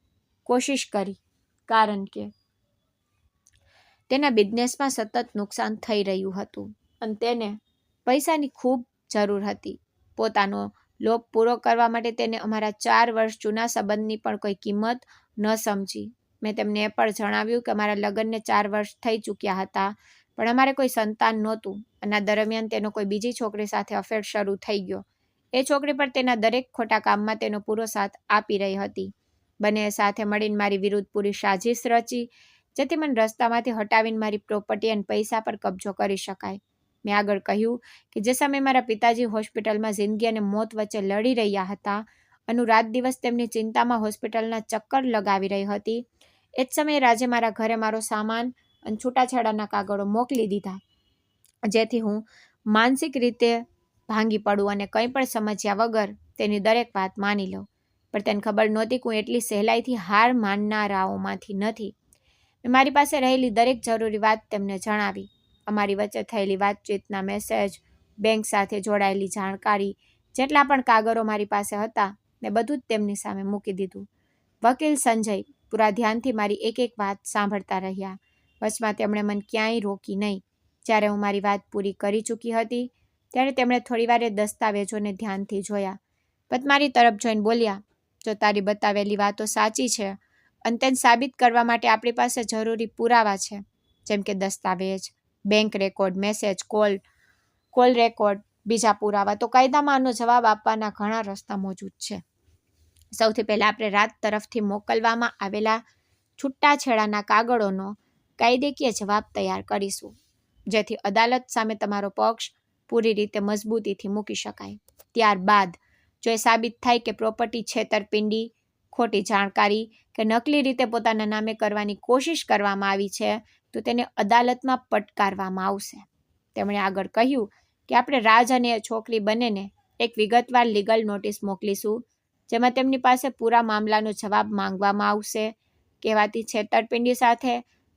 કોશિશ કરી, કારણ કે તેના બિઝનેસમાં સતત નુકસાન થઈ રહ્યું હતું અને તેને પૈસાની ખૂબ જરૂર હતી. પોતાનો લોભ પૂરો કરવા માટે તેને અમારા 4 વર્ષ જૂના સંબંધની પણ કોઈ કિંમત ન સમજી. મેં તેમને એ પણ જણાવ્યું કે અમારા લગ્નને 4 વર્ષ થઈ ચૂક્યા હતા, પણ અમારે કોઈ સંતાન નહોતું અને આ દરમિયાન તેનો કોઈ બીજી છોકરી સાથે અફેર શરૂ થઈ ગયો. એ છોકરી પણ તેના દરેક ખોટા કામમાં તેનો પૂરો સાથ આપી રહી હતી. બંનેએ સાથે મળીને મારી વિરુદ્ધ પૂરી સાજિશ રચી, જેથી મને રસ્તામાંથી હટાવીને મારી પ્રોપર્ટી અને પૈસા પર કબજો કરી શકાય. મેં આગળ કહ્યું કે જે સમયે મારા પિતાજી હોસ્પિટલમાં જિંદગી અને મોત વચ્ચે લડી રહ્યા હતા અને રાત દિવસ તેમની ચિંતામાં હોસ્પિટલના ચક્કર લગાવી રહી હતી, એ જ સમયે રાજે મારા ઘરે મારો સામાન અને છૂટાછેડાના કાગળો મોકલી દીધા, જેથી હું માનસિક રીતે ભાંગી પડું અને કંઈ પણ સમજ્યા વગર તેની દરેક વાત માની લઉં. પણ તેને ખબર નહોતી કે હું એટલી સહેલાઈથી હાર માનનારાઓમાંથી નથી. મેં મારી પાસે રહેલી દરેક જરૂરી વાત તેમને જણાવી. અમારી વચ્ચે થયેલી વાતચીતના મેસેજ, બેંક સાથે જોડાયેલી જાણકારી, જેટલા પણ કાગળો મારી પાસે હતા મેં બધું જ તેમની સામે મૂકી દીધું. વકીલ સંજય પૂરા ધ્યાનથી મારી એક એક વાત સાંભળતા રહ્યા. વચમાં તેમણે મને ક્યાંય રોકી નહીં. જ્યારે હું મારી વાત પૂરી કરી ચૂકી હતી ત્યારે તેમણે થોડીવાર એ દસ્તાવેજોને ધ્યાનથી જોયા. પછી મારી તરફ જોઈને બોલ્યા, જો તારી બતાવેલી વાતો સાચી છે અને તેને સાબિત કરવા માટે આપણી પાસે જરૂરી પુરાવા છે, જેમ કે દસ્તાવેજ, bank record, message, call record, બીજા પુરાવા, તો કાયદામાં આનો જવાબ આપવાના ઘણા રસ્તા મોજૂદ છે. સૌથી પહેલાં આપણે રાત તરફથી મોકલવામાં આવેલા છૂટાછેડાના કાગળોનો કાયદેકીય જવાબ તૈયાર કરીશું, જેથી અદાલત સામે તમારો પક્ષ પૂરી રીતે મજબૂતીથી મૂકી શકાય. ત્યારબાદ જો એ સાબિત થાય કે પ્રોપર્ટી છેતરપિંડી, ખોટી જાણકારી કે નકલી રીતે પોતાના નામે કરવાની કોશિશ કરવામાં આવી છે તો તેને અદાલતમાં પડકારવામાં આવશે. તેમણે આગળ કહ્યું કે આપણે રાજ અને છોકરી બંનેને એક વિગતવાર લીગલ નોટિસ મોકલીશું, જેમાં તેમની પાસે પૂરા મામલાનો જવાબ માંગવામાં આવશે. કહેવાતી છેતરપિંડી સાથે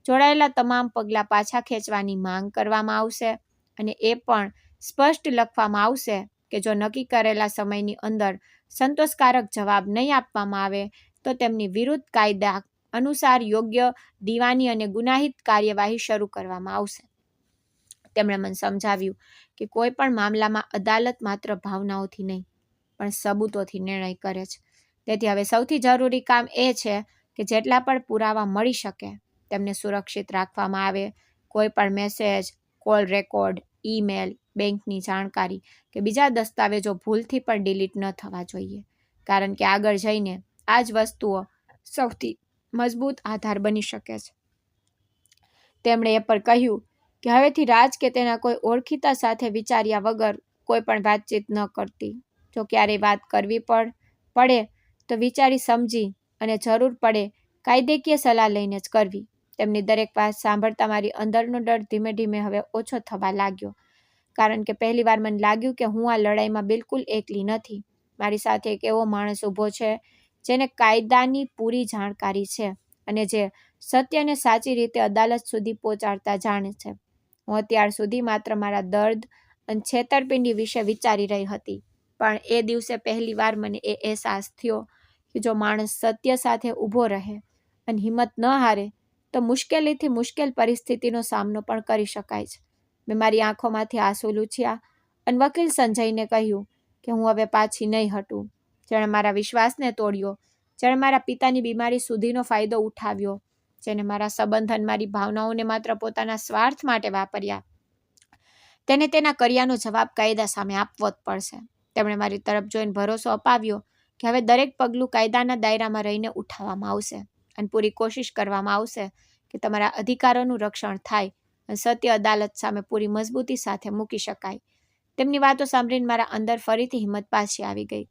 જોડાયેલા તમામ પગલાં પાછા ખેંચવાની માંગ કરવામાં આવશે અને એ પણ સ્પષ્ટ લખવામાં આવશે કે જો નક્કી કરેલા સમયની અંદર સંતોષકારક જવાબ નહીં આપવામાં આવે તો તેમની વિરુદ્ધ કાયદા અનુસાર યોગ્ય દીવાની અને ગુનાહિત કાર્યવાહી શરૂ કરવામાં આવશે. તેમણે મને સમજાવ્યું કે કોઈ પણ મામલામાં અદાલત માત્ર ભાવનાઓથી નહીં પણ સબૂતોથી નિર્ણય કરે છે. તેથી હવે સૌથી જરૂરી કામ એ છે કે જેટલા પણ પુરાવા મળી શકે તેમને સુરક્ષિત રાખવામાં આવે. કોઈ પણ મેસેજ, કોલ રેકોર્ડ, ઈમેલ, બેંકની જાણકારી કે બીજા દસ્તાવેજો ભૂલથી પણ ડિલીટ ન થવા જોઈએ, કારણ કે આગળ જઈને આ જ વસ્તુઓ સૌથી મજબૂત આધાર બની શકે છે. તેમણે એ પણ કહ્યું કે હવેથી રાજ કે તેના કોઈ ઓળખીતા સાથે વિચાર્યા વગર કોઈ પણ વાતચીત ન કરતી. જો ક્યારેય વાત કરવી પડે તો વિચારી સમજી અને જરૂર પડે કાયદેકીય સલાહ લઈને જ કરવી. તેમની દરેક વાત સાંભળતા મારી અંદરનો ડર ધીમે ધીમે હવે ઓછો થવા લાગ્યો, કારણ કે પહેલીવાર મને લાગ્યું કે હું આ લડાઈમાં બિલકુલ એકલી નથી. મારી સાથે એક એવો માણસ ઊભો છે જેને કાયદાની પૂરી જાણકારી છે અને જે સત્યને સાચી રીતે અદાલત સુધી પહોંચાડતા જાણે છે. હું અત્યાર સુધી માત્ર મારા દર્દ અને છેતરપિંડી વિશે વિચારી રહી હતી, પણ એ દિવસે પહેલીવાર મને એ અહેસાસ થયો કે જો માણસ સત્ય સાથે ઊભો રહે અને હિંમત ન હારે તો મુશ્કેલીથી મુશ્કેલ પરિસ્થિતિનો સામનો પણ કરી શકાય છે. મેં મારી આંખોમાંથી આંસુ લૂછ્યા અને વકીલ સંજયને કહ્યું કે હું હવે પાછી નહીં હટું. જેણે મારા વિશ્વાસને તોડ્યો, જેણે મારા પિતાની બીમારી સુધીનો ફાયદો ઉઠાવ્યો, જેને મારા સંબંધ અને મારી ભાવનાઓને માત્ર પોતાના સ્વાર્થ માટે વાપર્યા, તેને તેના કર્યાનો જવાબ કાયદા સામે આપવો જ પડશે. તેમણે મારી તરફ જોઈને ભરોસો અપાવ્યો કે હવે દરેક પગલું કાયદાના દાયરામાં રહીને ઉઠાવવામાં આવશે અને પૂરી કોશિશ કરવામાં આવશે કે તમારા અધિકારોનું રક્ષણ થાય અને સત્ય અદાલત સામે પૂરી મજબૂતી સાથે મૂકી શકાય. તેમની વાતો સાંભળીને મારા અંદર ફરીથી હિંમત પાછી આવી ગઈ.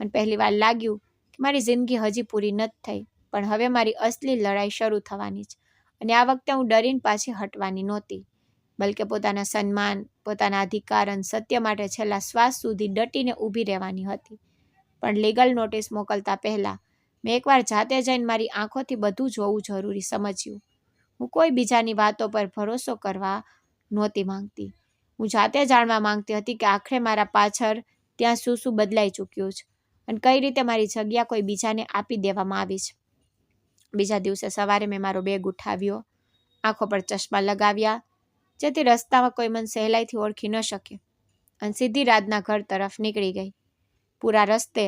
મને પહેલીવાર લાગ્યું કે મારી જિંદગી હજી પૂરી નથી થઈ, પણ હવે મારી અસલી લડાઈ શરૂ થવાની છે અને આ વખતે હું ડરીને પાછી હટવાની નહોતી, બલકે પોતાના સન્માન, પોતાના અધિકાર અને સત્ય માટે છેલ્લા શ્વાસ સુધી ડટીને ઊભી રહેવાની હતી. પણ લીગલ નોટિસ મોકલતા પહેલાં મેં એકવાર જાતે જઈને મારી આંખોથી બધું જોવું જરૂરી સમજ્યું. હું કોઈ બીજાની વાતો પર ભરોસો કરવા નહોતી માંગતી. હું જાતે જાણવા માંગતી હતી કે આખરે મારા પાછળ ત્યાં શું બદલાઈ ચૂક્યું છે અને કઈ રીતે મારી જગ્યા કોઈ બીજાને આપી દેવામાં આવી છે. બીજા દિવસે સવારે મેં મારો બેગ ઉઠાવ્યો, આંખો પર ચશ્મા લગાવ્યા જેથી રસ્તામાં કોઈ મને સહેલાઈથી ઓળખી ન શકે અને સીધી રાજના ઘર તરફ નીકળી ગઈ. પૂરા રસ્તે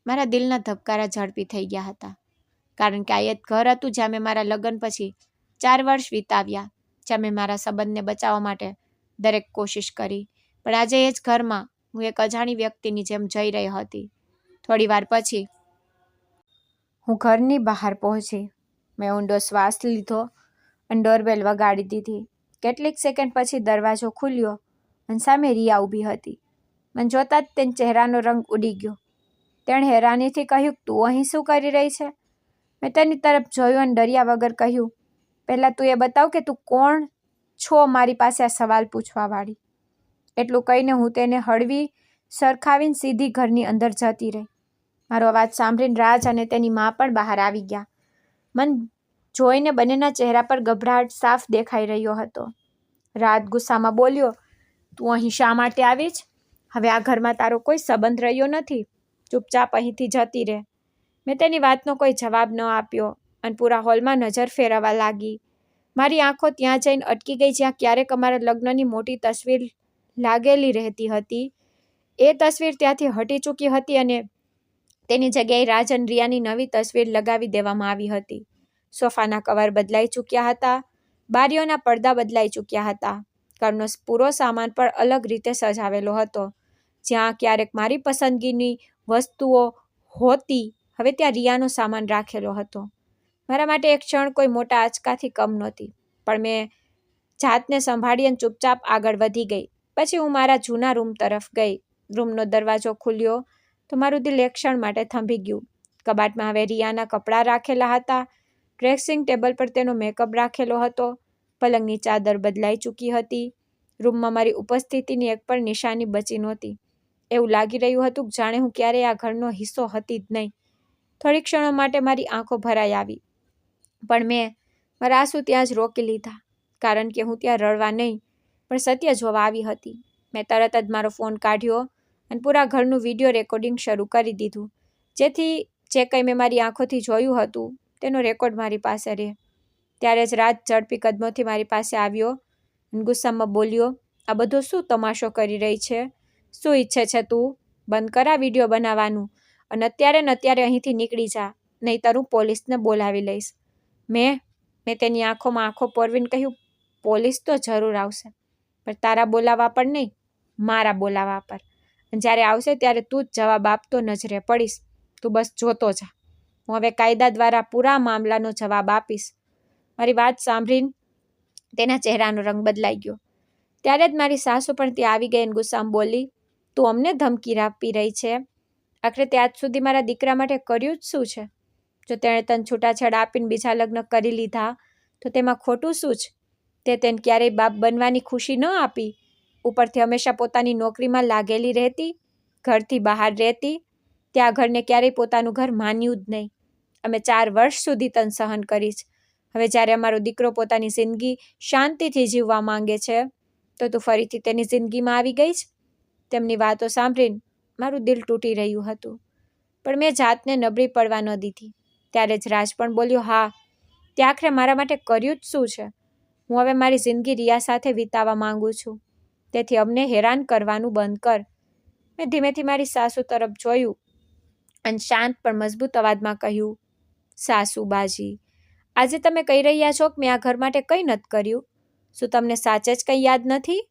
મારા દિલના ધબકારા ઝડપી થઈ ગયા હતા, કારણ કે આ એ ઘર હતું જ્યાં મેં મારા લગ્ન પછી 4 વર્ષ વિતાવ્યા, જ્યાં મેં મારા સંબંધને બચાવવા માટે દરેક કોશિશ કરી. પણ આજે એ જ ઘરમાં હું એક અજાણી વ્યક્તિની જેમ જઈ રહી હતી. થોડી વાર પછી હું ઘરની બહાર પહોંચી. મેં ઊંડો શ્વાસ લીધો અને ડોરબેલ વગાડી દીધી. કેટલીક સેકન્ડ પછી દરવાજો ખુલ્યો અને સામે રિયા ઊભી હતી. મને જોતાં જ તેના ચહેરાનો રંગ ઉડી ગયો. તેણે હેરાનીથી કહ્યું, તું અહીં શું કરી રહી છે? મેં તેની તરફ જોયું અને ડર્યા વગર કહ્યું, પહેલાં તું એ બતાવ કે તું કોણ છો મારી પાસે આ સવાલ પૂછવાવાળી. એટલું કહીને હું તેને હળવી સરખાવીને સીધી ઘરની અંદર જતી રહી. મારો અવાજ સાંભળીને રાજ અને તેની મા પણ બહાર આવી ગયા. મને જોઈને બંનેના ચહેરા પર ગભરાટ સાફ દેખાઈ રહ્યો હતો. રાજ ગુસ્સામાં બોલ્યો, તું અહીં શા માટે આવી છે? હવે આ ઘરમાં તારો કોઈ સંબંધ રહ્યો નથી. ચૂપચાપ અહીંથી જતી રહે. મેં તેની વાતનો કોઈ જવાબ ન આપ્યો અને પૂરા હોલમાં નજર ફેરવવા લાગી. મારી આંખો ત્યાં જઈને અટકી ગઈ જ્યાં ક્યારેક અમારા લગ્નની મોટી તસવીર લાગેલી રહેતી હતી. એ તસવીર ત્યાંથી હટી ચૂકી હતી અને તેની જગ્યાએ રાજ અને રિયાની નવી તસવીર લગાવી દેવામાં આવી હતી. સોફાના કવર બદલાઈ ચૂક્યા હતા. બારીઓના પડદા બદલાઈ ચૂક્યા હતા. ઘરનો પૂરો સામાન પણ અલગ રીતે સજાવેલો હતો. જ્યાં ક્યારેક મારી પસંદગીની વસ્તુઓ હોતી, હવે ત્યાં રિયાનો સામાન રાખેલો હતો. મારા માટે એક ક્ષણ કોઈ મોટા આંચકાથી કમ નહોતી, પણ મેં જાતને સંભાળી અને ચૂપચાપ આગળ વધી ગઈ. પછી હું મારા જૂના રૂમ તરફ ગઈ. રૂમનો દરવાજો ખુલ્યો તો મારું દિલ એક ક્ષણ માટે થંભી ગયું. કબાટમાં હવે રિયાના કપડાં રાખેલા હતા. ડ્રેસિંગ ટેબલ પર તેનો મેકઅપ રાખેલો હતો. પલંગની ચાદર બદલાઈ ચૂકી હતી. રૂમમાં મારી ઉપસ્થિતિની એક પણ નિશાની બચી નહોતી. એવું લાગી રહ્યું હતું કે જાણે હું ક્યારેય આ ઘરનો હિસ્સો હતી જ નહીં. થોડી ક્ષણો માટે મારી આંખો ભરાઈ આવી, પણ મેં મારા આંસુ ત્યાં જ રોકી લીધા, કારણ કે હું ત્યાં રડવા નહીં પણ સત્ય જોવા આવી હતી. મેં તરત જ મારો ફોન કાઢ્યો અને પૂરા ઘરનું વિડીયો રેકોર્ડિંગ શરૂ કરી દીધું, જેથી જે કંઈ મેં મારી આંખોથી જોયું હતું તેનો રેકોર્ડ મારી પાસે રહે. ત્યારે જ રાજ ઝડપી કદમોથી મારી પાસે આવ્યો અને ગુસ્સામાં બોલ્યો, આ બધો શું તમાશો કરી રહી છે? શું ઈચ્છે છે તું? બંધ કર આ વિડીયો બનાવવાનું અને અત્યારે અહીંથી નીકળી જા, નહીંતર હું પોલીસને બોલાવી લઈશ. મેં તેની આંખોમાં આંખો પોરવીને કહ્યું, પોલીસ તો જરૂર આવશે, પણ તારા બોલાવા પર નહીં, મારા બોલાવા પર. અને જ્યારે આવશે ત્યારે તું જ જવાબ આપતો નજરે પડીશ. તું બસ જોતો જા. હું હવે કાયદા દ્વારા પૂરા મામલાનો જવાબ આપીશ. મારી વાત સાંભળીને તેના ચહેરાનો રંગ બદલાઈ ગયો. ત્યારે જ મારી સાસુ પણ ત્યાં આવી ગઈ અને ગુસ્સામાં બોલી, તું અમને ધમકી આપી રહી છે? આખરે તે આજ સુધી મારા દીકરા માટે કર્યું જ શું છે? જો તેણે તને છૂટાછેડા આપીને બીજા લગ્ન કરી લીધા તો તેમાં ખોટું શું છે? તે તેને ક્યારેય બાપ બનવાની ખુશી ન આપી. ઉપરથી હંમેશા પોતાની નોકરીમાં લાગેલી રહેતી, ઘરથી બહાર રહેતી. ત્યાં ઘરને ક્યારેય પોતાનું ઘર માન્યું જ નહીં. અમે 4 વર્ષ સુધી તને સહન કરીશ. હવે જ્યારે અમારો દીકરો પોતાની જિંદગી શાંતિથી જીવવા માંગે છે તો તું ફરીથી તેની જિંદગીમાં આવી ગઈ છે. તેમની વાતો સાંભળીને મારું દિલ તૂટી રહ્યું હતું, પણ મેં જાતને નબળી પડવા ન દીધી. ત્યારે જ રાજ પણ બોલ્યો, હા, તે આખરે મારા માટે કર્યું જ શું છે? હું હવે મારી જિંદગી રિયા સાથે વિતાવવા માંગુ છું, તેથી અમને હેરાન કરવાનું બંધ કર. મેં ધીમેથી મારી સાસુ તરફ જોયું અને શાંત પણ મજબૂત અવાજમાં કહ્યું, સાસુબાજી, આજે તમે કહી રહ્યા છો કે મેં આ ઘર માટે કંઈ નથી કર્યું. શું તમને સાચે જ કંઈ યાદ નથી?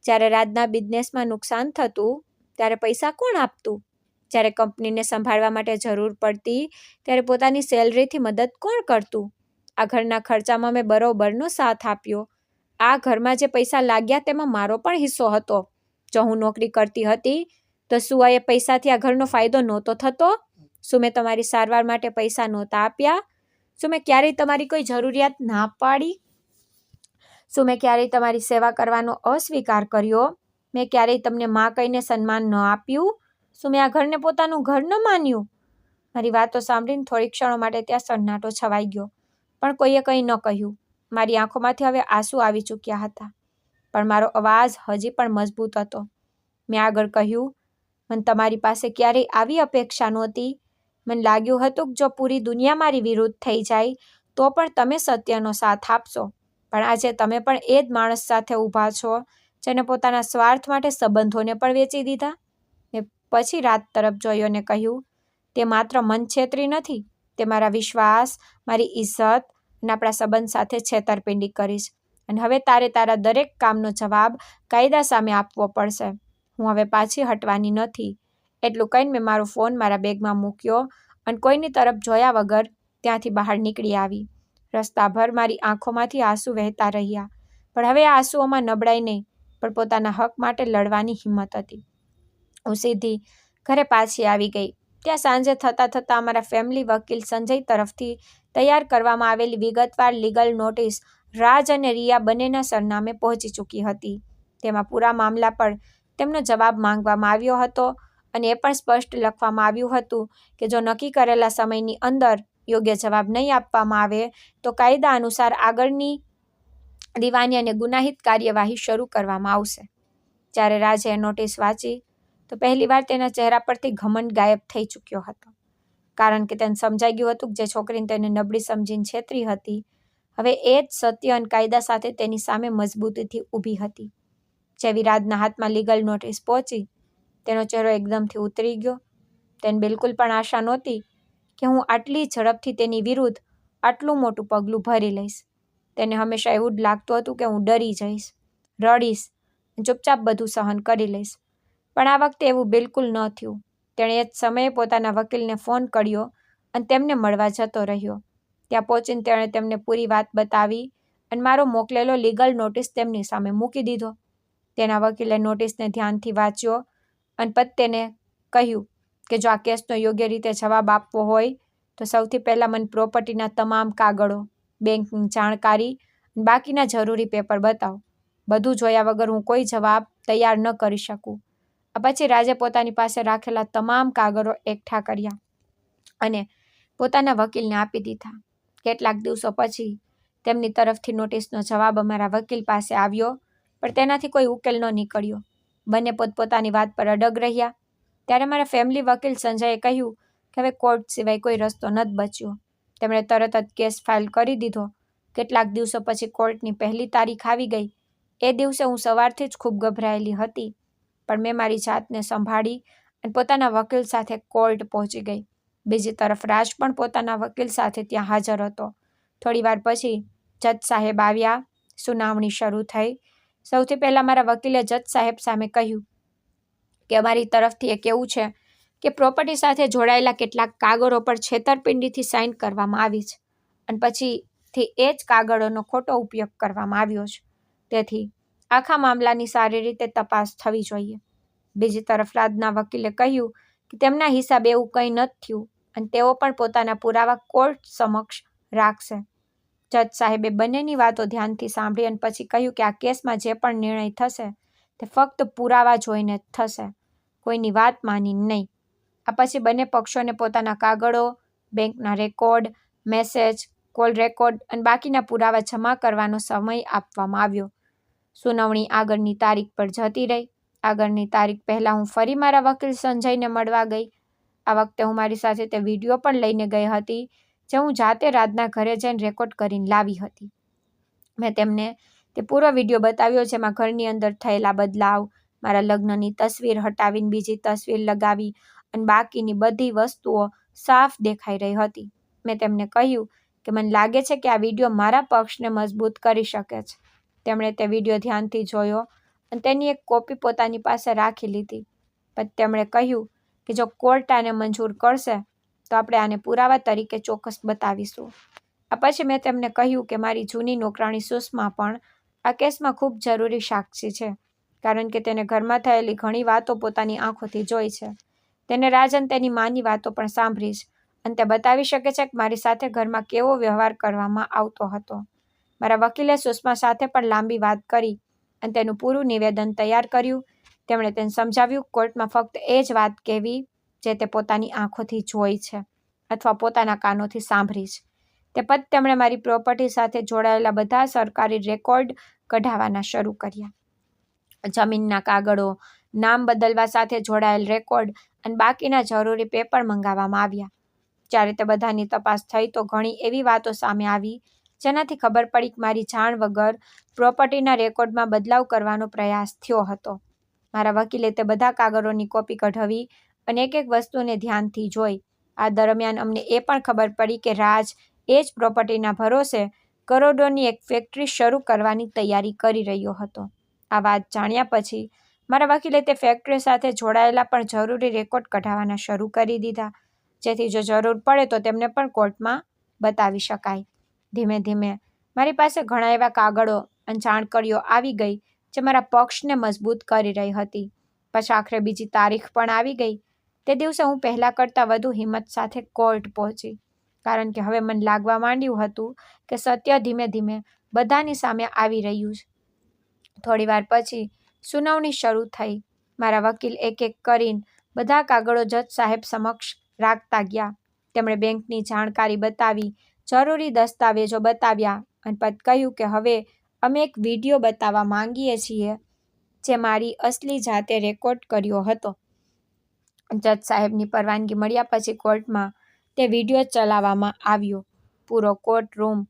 જ્યારે રાજના બિઝનેસમાં નુકસાન થતું ત્યારે પૈસા કોણ આપતું? જ્યારે કંપનીને સંભાળવા માટે જરૂર પડતી ત્યારે પોતાની સેલરીથી મદદ કોણ કરતું? આ ઘરના ખર્ચામાં મેં બરોબરનો સાથ આપ્યો. આ ઘરમાં જે પૈસા લાગ્યા તેમાં મારો પણ હિસ્સો હતો. જો હું નોકરી કરતી હતી તો શું એ પૈસાથી આ ઘરનો ફાયદો નહોતો થતો? શું મેં તમારી સારવાર માટે પૈસા નહોતા આપ્યા? શું મેં ક્યારેય તમારી કોઈ જરૂરિયાત ના પાડી? શું મેં ક્યારેય તમારી સેવા કરવાનો અસ્વીકાર કર્યો? મેં ક્યારેય તમને માં કહીને સન્માન ન આપ્યું? શું મેં આ ઘરને પોતાનું ઘર ન માન્યું? મારી વાતો સાંભળીને થોડી ક્ષણો માટે ત્યાં સન્નાટો છવાઈ ગયો, પણ કોઈએ કંઈ ન કહ્યું. મારી આંખોમાંથી હવે આંસુ આવી ચૂક્યા હતા, પણ મારો અવાજ હજી પણ મજબૂત હતો. મેં આગળ કહ્યું, મને તમારી પાસે ક્યારેય આવી અપેક્ષા નહોતી. મને લાગ્યું હતું કે જો પૂરી દુનિયા મારી વિરુદ્ધ થઈ જાય તો પણ તમે સત્યનો સાથ આપશો, પણ આજે તમે પણ એ જ માણસ સાથે ઊભા છો જેને પોતાના સ્વાર્થ માટે સંબંધોને પણ વેચી દીધા. મેં પછી રાત તરફ જોયો અને કહ્યું, તે માત્ર મન છેતરી નથી, તે મારા વિશ્વાસ, મારી ઇજ્જત અને આપણા સંબંધ સાથે છેતરપિંડી કરીશ. અને હવે તારા દરેક કામનો જવાબ કાયદા સામે આપવો પડશે. હું હવે પાછી હટવાની નથી. એટલું કહીને મેં મારો ફોન મારા બેગમાં મૂક્યો અને કોઈની તરફ જોયા વગર ત્યાંથી બહાર નીકળી આવી. રસ્તાભર મારી આંખોમાંથી આંસુ વહેતા રહ્યા, પણ હવે આ આંસુઓમાં નબળાઈ નહીં, પણ પોતાના હક માટે લડવાની હિંમત હતી. હું સીધી ઘરે પાછી આવી ગઈ. ત્યાં સાંજે થતાં અમારા ફેમિલી વકીલ સંજય તરફથી તૈયાર કરવામાં આવેલી વિગતવાર લીગલ નોટિસ રાજ અને રિયા બંનેના સરનામે પહોંચી ચૂકી હતી. તેમાં પૂરા મામલા પર તેમનો જવાબ માંગવામાં આવ્યો હતો અને એ પણ સ્પષ્ટ લખવામાં આવ્યું હતું કે જો નક્કી કરેલા સમયની અંદર યોગ્ય જવાબ નહીં આપવામાં આવે તો કાયદા અનુસાર આગળની દીવાની અને ગુનાહિત કાર્યવાહી શરૂ કરવામાં આવશે. જ્યારે રાજે એ નોટિસ વાંચી તો પહેલીવાર તેના ચહેરા પરથી ઘમંડ ગાયબ થઈ ચૂક્યો હતો, કારણ કે તેને સમજાઈ ગયું હતું કે જે છોકરીને તેને નબળી સમજીને છેતરી હતી હવે એ જ સત્ય અને કાયદા સાથે તેની સામે મજબૂતીથી ઊભી હતી. જેવી રાજના હાથમાં લીગલ નોટિસ પહોંચી તેનો ચહેરો એકદમથી ઉતરી ગયો. તેને બિલકુલ પણ આશા નહોતી કે હું આટલી ઝડપથી તેની વિરુદ્ધ આટલું મોટું પગલું ભરી લઈશ. તેને હંમેશા એવું જ લાગતું હતું કે હું ડરી જઈશ, રડીશ, ચૂપચાપ બધું સહન કરી લઈશ, પણ આ વખતે એવું બિલકુલ ન થયું. તેણે એ જ સમયે પોતાના વકીલને ફોન કર્યો અને તેમને મળવા જતો રહ્યો. ત્યાં પહોંચીને તેણે તેમને પૂરી વાત બતાવી અને મારો મોકલેલો લીગલ નોટિસ તેમની સામે મૂકી દીધો. તેના વકીલે નોટિસને ધ્યાનથી વાંચ્યો અને પછી તેને કહ્યું કે જો આ કેસનો યોગ્ય રીતે જવાબ આપવો હોય તો સૌથી પહેલાં મને પ્રોપર્ટીના તમામ કાગળો, બેંકની જાણકારી, બાકીના જરૂરી પેપર બતાવો. બધું જોયા વગર હું કોઈ જવાબ તૈયાર ન કરી શકું. પછી રાજે પોતાની પાસે રાખેલા તમામ કાગળો એકઠા કર્યા અને પોતાના વકીલને આપી દીધા. કેટલાક દિવસો પછી તેમની તરફથી નોટિસનો જવાબ અમારા વકીલ પાસે આવ્યો, પણ તેનાથી કોઈ ઉકેલ ન નીકળ્યો. બંને પોતપોતાની વાત પર અડગ રહ્યા. ત્યારે મારા ફેમિલી વકીલ સંજયે કહ્યું કે હવે કોર્ટ સિવાય કોઈ રસ્તો નથી બચ્યો. તેમણે તરત જ કેસ ફાઇલ કરી દીધો. કેટલાક દિવસો પછી કોર્ટની પહેલી તારીખ આવી ગઈ. એ દિવસે હું સવારથી જ ખૂબ ગભરાયેલી હતી, પણ મેં મારી જાતને સંભાળી અને પોતાના વકીલ સાથે કોર્ટ પહોંચી ગઈ. બીજી તરફ રાજ પણ પોતાના વકીલ સાથે ત્યાં હાજર હતો. થોડીવાર પછી જજ સાહેબ આવ્યા. સુનાવણી શરૂ થઈ. સૌથી પહેલાં મારા વકીલે જજ સાહેબ સામે કહ્યું કે અમારી તરફથી એ કહેવું છે કે પ્રોપર્ટી સાથે જોડાયેલા કેટલાક કાગળો પર છેતરપિંડીથી સાઇન કરવામાં આવી છે અને પછીથી એ જ કાગળોનો ખોટો ઉપયોગ કરવામાં આવ્યો છે. તેથી આખા મામલાની સારી રીતે તપાસ થવી જોઈએ. બીજી તરફ રાજના વકીલે કહ્યું કે તેમના હિસાબે એવું કંઈ નથી થયું અને તેઓ પણ પોતાના પુરાવા કોર્ટ સમક્ષ રાખશે. જજ સાહેબે બંનેની વાતો ધ્યાનથી સાંભળી અને પછી કહ્યું કે આ કેસમાં જે પણ નિર્ણય થશે તે ફક્ત પુરાવા જોઈને જ થશે, કોઈની વાત માનીને નહીં. આ પછી બંને પક્ષોને પોતાના કાગળો, બેંકના રેકોર્ડ, મેસેજ, કોલ રેકોર્ડ અને બાકીના પુરાવા જમા કરવાનો સમય આપવામાં આવ્યો. સુનાવણી આગળની તારીખ પર જતી રહી. આગળની તારીખ પહેલાં હું ફરી મારા વકીલ સંજયને મળવા ગઈ. આ વખતે હું મારી સાથે તે વિડીયો પણ લઈને ગઈ હતી જે હું જાતે રાજના ઘરે જઈને રેકોર્ડ કરીને લાવી હતી. મેં તેમને તે પૂરો વિડીયો બતાવ્યો જેમાં ઘરની અંદર થયેલા બદલાવ, મારા લગ્નની તસવીર હટાવીને બીજી તસવીર લગાવી અને બાકીની બધી વસ્તુઓ સાફ દેખાઈ રહી હતી. મેં તેમને કહ્યું કે મને લાગે છે કે આ વિડીયો મારા પક્ષને મજબૂત કરી શકે છે. તેમણે તે વિડીયો ધ્યાનથી જોયો અને તેની એક કોપી પોતાની પાસે રાખી લીધી. પછી તેમણે કહ્યું કે જો કોર્ટ આને મંજૂર કરશે તો આપણે આને પુરાવા તરીકે ચોક્કસ બતાવીશું. આ પછી મેં તેમને કહ્યું કે મારી જૂની નોકરાણી સુષ્મા પણ આ કેસમાં ખૂબ જરૂરી સાક્ષી છે, કારણ કે તેને ઘરમાં થયેલી ઘણી વાતો પોતાની આંખોથી જોઈ છે. તેને રાજ અને તેની માની વાતો પણ સાંભળી છે અને તે બતાવી શકે છે કે મારી સાથે ઘરમાં કેવો વ્યવહાર કરવામાં આવતો હતો. મારા વકીલે સુષ્મા સાથે પણ લાંબી વાત કરી અને તેનું પૂરું નિવેદન તૈયાર કર્યું. તેમણે તેને સમજાવ્યું કોર્ટમાં ફક્ત એ જ વાત કહેવી જે તે પોતાની આંખોથી જોઈ છે અથવા પોતાના કાનોથી સાંભળી છે. તે પછી તેમણે મારી પ્રોપર્ટી સાથે જોડાયેલા બધા સરકારી રેકોર્ડ કઢાવવાના શરૂ કર્યા. જમીનના કાગળો, નામ બદલવા સાથે જોડાયેલ રેકોર્ડ અને બાકીના જરૂરી પેપર મંગાવવામાં આવ્યા. જ્યારે તે બધાની તપાસ થઈ તો ઘણી એવી વાતો સામે આવી જેનાથી ખબર પડી કે મારી જાણ વગર પ્રોપર્ટીના રેકોર્ડમાં બદલાવ કરવાનો પ્રયાસ થયો હતો. મારા વકીલે તે બધા કાગળોની કોપી કઢાવી અને એક એક વસ્તુને ધ્યાનથી જોઈ. આ દરમિયાન અમને એ પણ ખબર પડી કે રાજ એ જ પ્રોપર્ટીના ભરોસે કરોડોની એક ફેક્ટરી શરૂ કરવાની તૈયારી કરી રહ્યો હતો. આ વાત જાણ્યા પછી મારા વકીલે તે ફેક્ટરી સાથે જોડાયેલા પણ જરૂરી રેકોર્ડ કઢાવવાના શરૂ કરી દીધા, જેથી જો જરૂર પડે તો તેમને પણ કોર્ટમાં બતાવી શકાય. ધીમે ધીમે મારી પાસે ઘણા એવા કાગળો અને જાણકારીઓ આવી ગઈ જે મારા પક્ષને મજબૂત કરી રહી હતી. પછી આખરે બીજી તારીખ પણ આવી ગઈ. તે દિવસે હું પહેલાં કરતાં વધુ હિંમત સાથે કોર્ટ પહોંચી, કારણ કે હવે મને લાગવા માંડ્યું હતું કે સત્ય ધીમે ધીમે બધાની સામે આવી રહ્યું છે. થોડીવાર પછી સુનાવણી શરૂ થઈ. મારા વકીલ એક એક કરીને બધા કાગળો જજ સાહેબ સમક્ષ રાખતા ગયા. તેમણે બેંકની જાણકારી બતાવી, જરૂરી દસ્તાવેજો બતાવ્યા અને પછી કહ્યું કે હવે અમે એક વિડીયો બતાવવા માંગીએ છીએ જે મારી અસલી જાતે રેકોર્ડ કર્યો હતો. જજ સાહેબની પરવાનગી મળ્યા પછી કોર્ટમાં તે વિડીયો ચલાવવામાં આવ્યો. પૂરો કોર્ટ રૂમ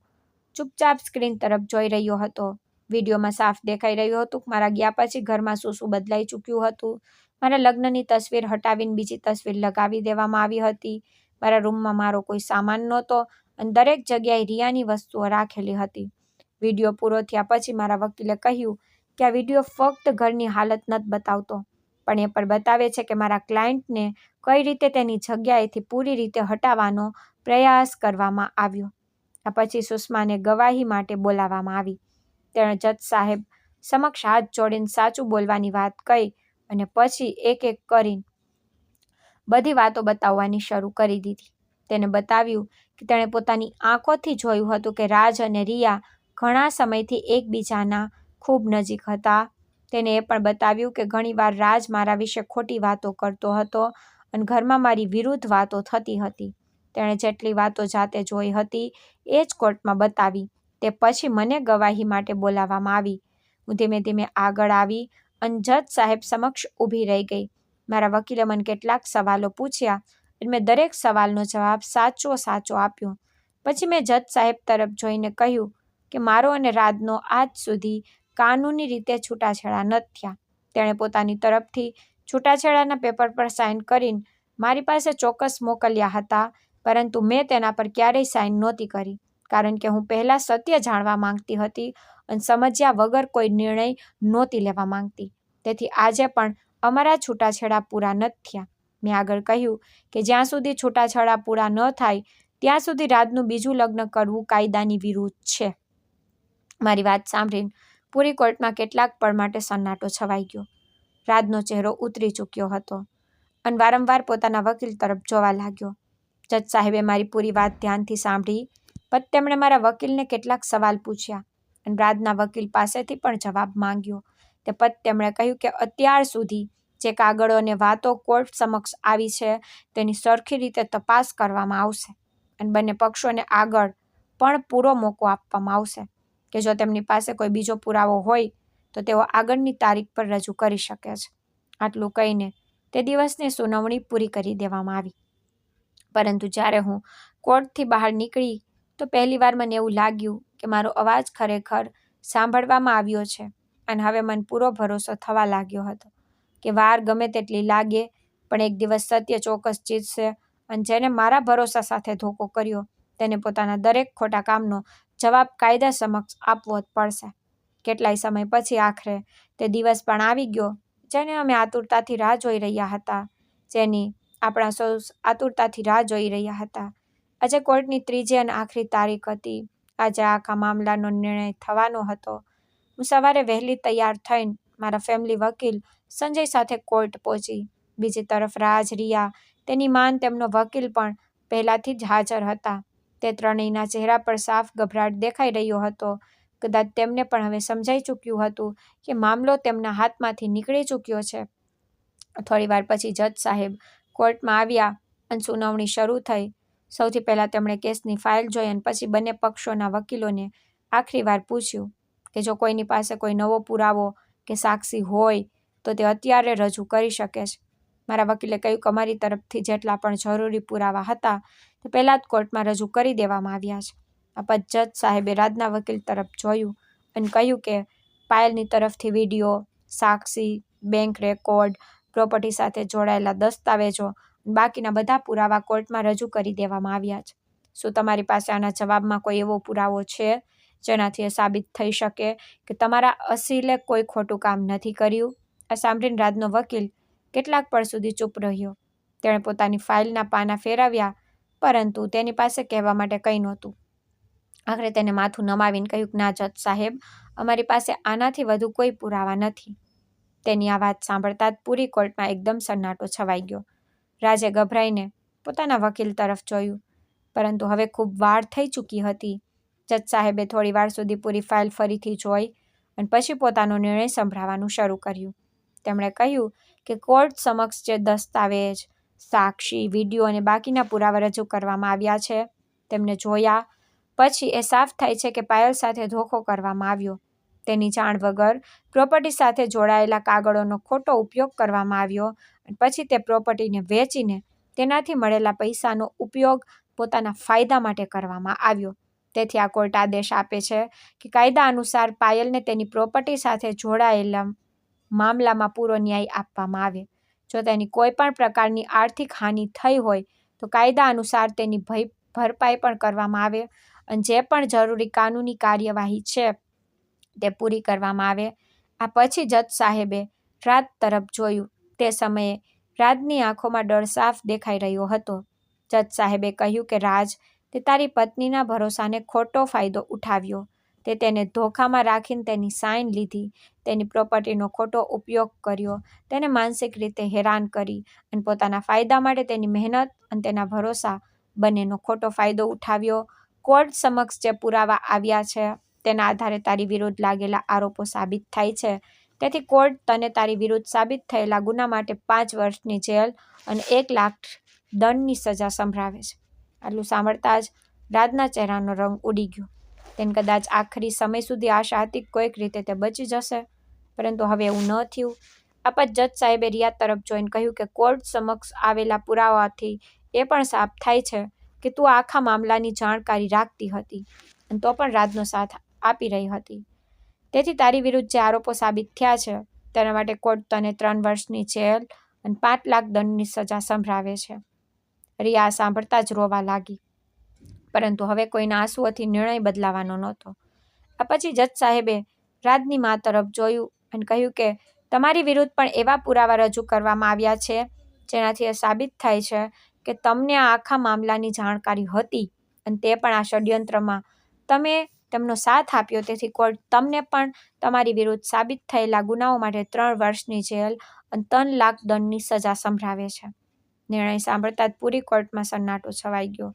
ચૂપચાપ સ્ક્રીન તરફ જોઈ રહ્યો હતો. વિડીયોમાં સાફ દેખાઈ રહ્યું હતું કે મારા ગયા પછી ઘરમાં શું શું બદલાઈ ચૂક્યું હતું. મારા લગ્નની તસવીર હટાવીને બીજી તસવીર લગાવી દેવામાં આવી હતી. મારા રૂમમાં મારો કોઈ સામાન નહોતો અને દરેક જગ્યાએ રિયાની વસ્તુઓ રાખેલી હતી. વિડીયો પૂરો થયા પછી મારા વકીલે કહ્યું કે આ વિડીયો ફક્ત ઘરની હાલત નથી બતાવતો, પણ એ પણ બતાવે છે કે મારા ક્લાયન્ટને કઈ રીતે તેની જગ્યાએથી પૂરી રીતે હટાવવાનો પ્રયાસ કરવામાં આવ્યો. આ પછી સુષ્માને ગવાહી માટે બોલાવવામાં આવી. તેણે જજ સાહેબ સમક્ષ હાથ જોડીને સાચું બોલવાની વાત કહી અને પછી એક એક કરીને બધી વાતો બતાવવાની શરૂ કરી દીધી. તેને બતાવ્યું કે તેણે પોતાની આંખોથી જોયું હતું કે રાજ અને રિયા ઘણા સમયથી એકબીજાના ખૂબ નજીક હતા. તેને એ પણ બતાવ્યું કે ઘણીવાર રાજ મારા વિશે ખોટી વાતો કરતો હતો અને ઘરમાં મારી વિરુદ્ધ વાતો થતી હતી. તેણે જેટલી વાતો જાતે જોઈ હતી એ જ કોર્ટમાં બતાવી. તે પછી મને ગવાહી માટે બોલાવવામાં આવી. હું ધીમે ધીમે આગળ આવી અને જજ સાહેબ સમક્ષ ઊભી રહી ગઈ. મારા વકીલે મને કેટલાક સવાલો પૂછ્યા અને મેં દરેક સવાલનો જવાબ સાચો આપ્યો. પછી મેં જજ સાહેબ તરફ જોઈને કહ્યું કે મારો અને રાજનો આજ સુધી કાનૂની રીતે છૂટાછેડા ન થયા. તેણે પોતાની તરફથી છૂટાછેડાના પેપર પર સાઇન કરીને મારી પાસે ચોક્કસ મોકલ્યા હતા, પરંતુ મેં તેના પર ક્યારેય સાઇન નહોતી કરી, કારણ કે હું પહેલાં સત્ય જાણવા માંગતી હતી અને સમજ્યા વગર કોઈ નિર્ણય નહોતી લેવા માંગતી. તેથી આજે પણ અમારા છૂટાછેડા પૂરા નથી થયા. મેં આગળ કહ્યું કે જ્યાં સુધી છૂટાછેડા પૂરા ન થાય ત્યાં સુધી રાજનું બીજું લગ્ન કરવું કાયદાની વિરુદ્ધ છે. મારી વાત સાંભળીને પૂરી કોર્ટમાં કેટલાક પળ માટે સન્નાટો છવાઈ ગયો. રાજનો ચહેરો ઉતરી ચૂક્યો હતો અને વારંવાર પોતાના વકીલ તરફ જોવા લાગ્યો. જજ સાહેબે મારી પૂરી વાત ધ્યાનથી સાંભળી, પછી તેમણે મારા વકીલને કેટલાક સવાલ પૂછ્યા અને રાજના વકીલ પાસેથી પણ જવાબ માંગ્યો. તે પછી તેમણે કહ્યું કે અત્યાર સુધી જે કાગળો અને વાતો કોર્ટ સમક્ષ આવી છે તેની સરખી રીતે તપાસ કરવામાં આવશે અને બંને પક્ષોને આગળ પણ પૂરો મોકો આપવામાં આવશે કે જો તેમની પાસે કોઈ બીજો પુરાવો હોય તો તેઓ આગળની તારીખ પર રજૂ કરી શકે છે. આટલું કહીને તે દિવસની સુનાવણી પૂરી કરી દેવામાં આવી. પરંતુ જ્યારે હું કોર્ટથી બહાર નીકળી તો પહેલીવાર મને એવું લાગ્યું કે મારો અવાજ ખરેખર સાંભળવામાં આવ્યો છે અને હવે મને પૂરો ભરોસો થવા લાગ્યો હતો કે વાર ગમે તેટલી લાગે પણ એક દિવસ સત્ય ચોક્કસ જીતશે અને જેને મારા ભરોસા સાથે ધોકો કર્યો તેને પોતાના દરેક ખોટા કામનો જવાબ કાયદા સમક્ષ આપવો જ પડશે. કેટલાય સમય પછી આખરે તે દિવસ પણ આવી ગયો જેને અમે આતુરતાથી રાહ જોઈ રહ્યા હતા, જેની આપણા સૌ આતુરતાથી રાહ જોઈ રહ્યા હતા. આજે કોર્ટની ત્રીજી અને આખરી તારીખ હતી. આજે આખા મામલાનો નિર્ણય થવાનો હતો. હું સવારે વહેલી તૈયાર થઈને મારા ફેમિલી વકીલ સંજય સાથે કોર્ટ પહોંચી. બીજી તરફ રાજ, રિયા, તેની માન તેમનો વકીલ પણ પહેલાથી જ હાજર હતા. તે ત્રણેયના ચહેરા પર સાફ ગભરાટ દેખાઈ રહ્યો હતો. કદાચ તેમને પણ હવે સમજાઈ ચૂક્યું હતું કે મામલો તેમના હાથમાંથી નીકળી ચૂક્યો છે. થોડીવાર પછી જજ સાહેબ કોર્ટમાં આવ્યા અને સુનાવણી શરૂ થઈ. સૌથી પહેલાં તેમણે કેસની ફાઇલ જોઈ અને પછી બંને પક્ષોના વકીલોને આખરી વાર પૂછ્યું કે જો કોઈની પાસે કોઈ નવો પુરાવો કે સાક્ષી હોય તો તે અત્યારે રજૂ કરી શકે છે. મારા વકીલે કહ્યું કે અમારી તરફથી જેટલા પણ જરૂરી પુરાવા હતા તે પહેલાં જ કોર્ટમાં રજૂ કરી દેવામાં આવ્યા છે. આ પછી જજ સાહેબે રાજના વકીલ તરફ જોયું અને કહ્યું કે પાયલની તરફથી વિડીયો, સાક્ષી, બેંક રેકોર્ડ, પ્રોપર્ટી સાથે જોડાયેલા દસ્તાવેજો અને બાકીના બધા પુરાવા કોર્ટમાં રજૂ કરી દેવામાં આવ્યા છે. શું તમારી પાસે આના જવાબમાં કોઈ એવો પુરાવો છે જેનાથી એ સાબિત થઈ શકે કે તમારા અસીલે કોઈ ખોટું કામ નથી કર્યું? આ સાંભળીને રાજનો વકીલ કેટલાક પળ સુધી ચૂપ રહ્યો. તેણે પોતાની ફાઇલના પાના ફેરવ્યા પરંતુ તેની પાસે કહેવા માટે કંઈ નહોતું. આખરે તેને માથું નમાવીને કહ્યું કે ના જજ સાહેબ, અમારી પાસે આનાથી વધુ કોઈ પુરાવા નથી. તેની આ વાત સાંભળતા જ પૂરી કોર્ટમાં એકદમ સન્નાટો છવાઈ ગયો. રાજે ગભરાઈને પોતાના વકીલ તરફ જોયું, પરંતુ હવે ખૂબ વાર થઈ ચૂકી હતી. જજ સાહેબે થોડી વાર સુધી પૂરી ફાઇલ ફરીથી જોઈ અને પછી પોતાનો નિર્ણય સંભળાવવાનું શરૂ કર્યું. તેમણે કહ્યું કે કોર્ટ સમક્ષ જે દસ્તાવેજ, સાક્ષી, વિડીયો અને બાકીના પુરાવા રજૂ કરવામાં આવ્યા છે તેમને જોયા પછી એ સાફ થાય છે કે પાયલ સાથે ધોખો કરવામાં આવ્યો. તેની જાણ વગર પ્રોપર્ટી સાથે જોડાયેલા કાગળોનો ખોટો ઉપયોગ કરવામાં આવ્યો અને પછી તે પ્રોપર્ટીને વેચીને તેનાથી મળેલા પૈસાનો ઉપયોગ પોતાના ફાયદા માટે કરવામાં આવ્યો. તેથી આ કોર્ટ આદેશ આપે છે કે કાયદા અનુસાર પાયલને તેની પ્રોપર્ટી સાથે જોડાયેલા મામલામાં પૂરો ન્યાય આપવામાં આવે. જો તેની કોઈ પણ પ્રકારની આર્થિક હાનિ થઈ હોય તો કાયદા અનુસાર તેની ભરપાઈ પણ કરવામાં આવે અને જે પણ જરૂરી કાનૂની કાર્યવાહી છે તે પૂરી કરવામાં આવે. આ પછી જજ સાહેબે રાજ તરફ જોયું. તે સમયે રાજની આંખોમાં ડર સાફ દેખાઈ રહ્યો હતો. જજ સાહેબે કહ્યું કે રાજ, તે તારી પત્નીના ભરોસાને ખોટો ફાયદો ઉઠાવ્યો. તે તેને ધોખામાં રાખીને તેની સાઇન લીધી, તેની પ્રોપર્ટીનો ખોટો ઉપયોગ કર્યો, તેને માનસિક રીતે હેરાન કરી અને પોતાના ફાયદા માટે તેની મહેનત અને તેના ભરોસા બંનેનો ખોટો ફાયદો ઉઠાવ્યો. કોર્ટ સમક્ષ જે પુરાવા આવ્યા છે તેના આધારે તારી વિરુદ્ધ લાગેલા આરોપો સાબિત થાય છે. તેથી કોર્ટ તને તારી વિરુદ્ધ સાબિત થયેલા ગુના માટે 5 વર્ષની જેલ અને 1 લાખ દંડની સજા સંભળાવે છે. આટલું સાંભળતા જ રાજના ચહેરાનો રંગ ઉડી ગયો. તેને કદાચ આખરી સમય સુધી આશા હતી કે કોઈક રીતે તે બચી જશે, પરંતુ હવે એવું ન થયું. આપત જજ સાહેબે રિયા તરફ જોઈને કહ્યું કે કોર્ટ સમક્ષ આવેલા પુરાવાથી એ પણ સાફ થાય છે કે તું આખા મામલાની જાણકારી રાખતી હતી અને તો પણ રાજનો સાથ આપી રહી હતી. તેથી તારી વિરુદ્ધ જે આરોપો સાબિત થયા છે તેના માટે કોર્ટ તને 3 વર્ષની જેલ અને 5 લાખ દંડની સજા સંભળાવે છે. રિયા સાંભળતા જ રોવા લાગી, પરંતુ હવે કોઈના આંસુઓથી નિર્ણય બદલાવાનો નહોતો. આ પછી જજ સાહેબે રાજની મા તરફ જોયું અને કહ્યું કે તમારી વિરુદ્ધ પણ એવા પુરાવા રજૂ કરવામાં આવ્યા છે જેનાથી એ સાબિત થાય છે કે તમને આ આખા મામલાની જાણકારી હતી અને તે પણ આ ષડયંત્રમાં તમે તેમનો સાથ આપ્યો. તેથી કોર્ટ તમને પણ તમારી વિરુદ્ધ સાબિત થયેલા ગુનાઓ માટે 3 વર્ષની જેલ અને 3 લાખ દંડની સજા સંભળાવે છે. નિર્ણય સાંભળતા જ પૂરી કોર્ટમાં સન્નાટો છવાઈ ગયો.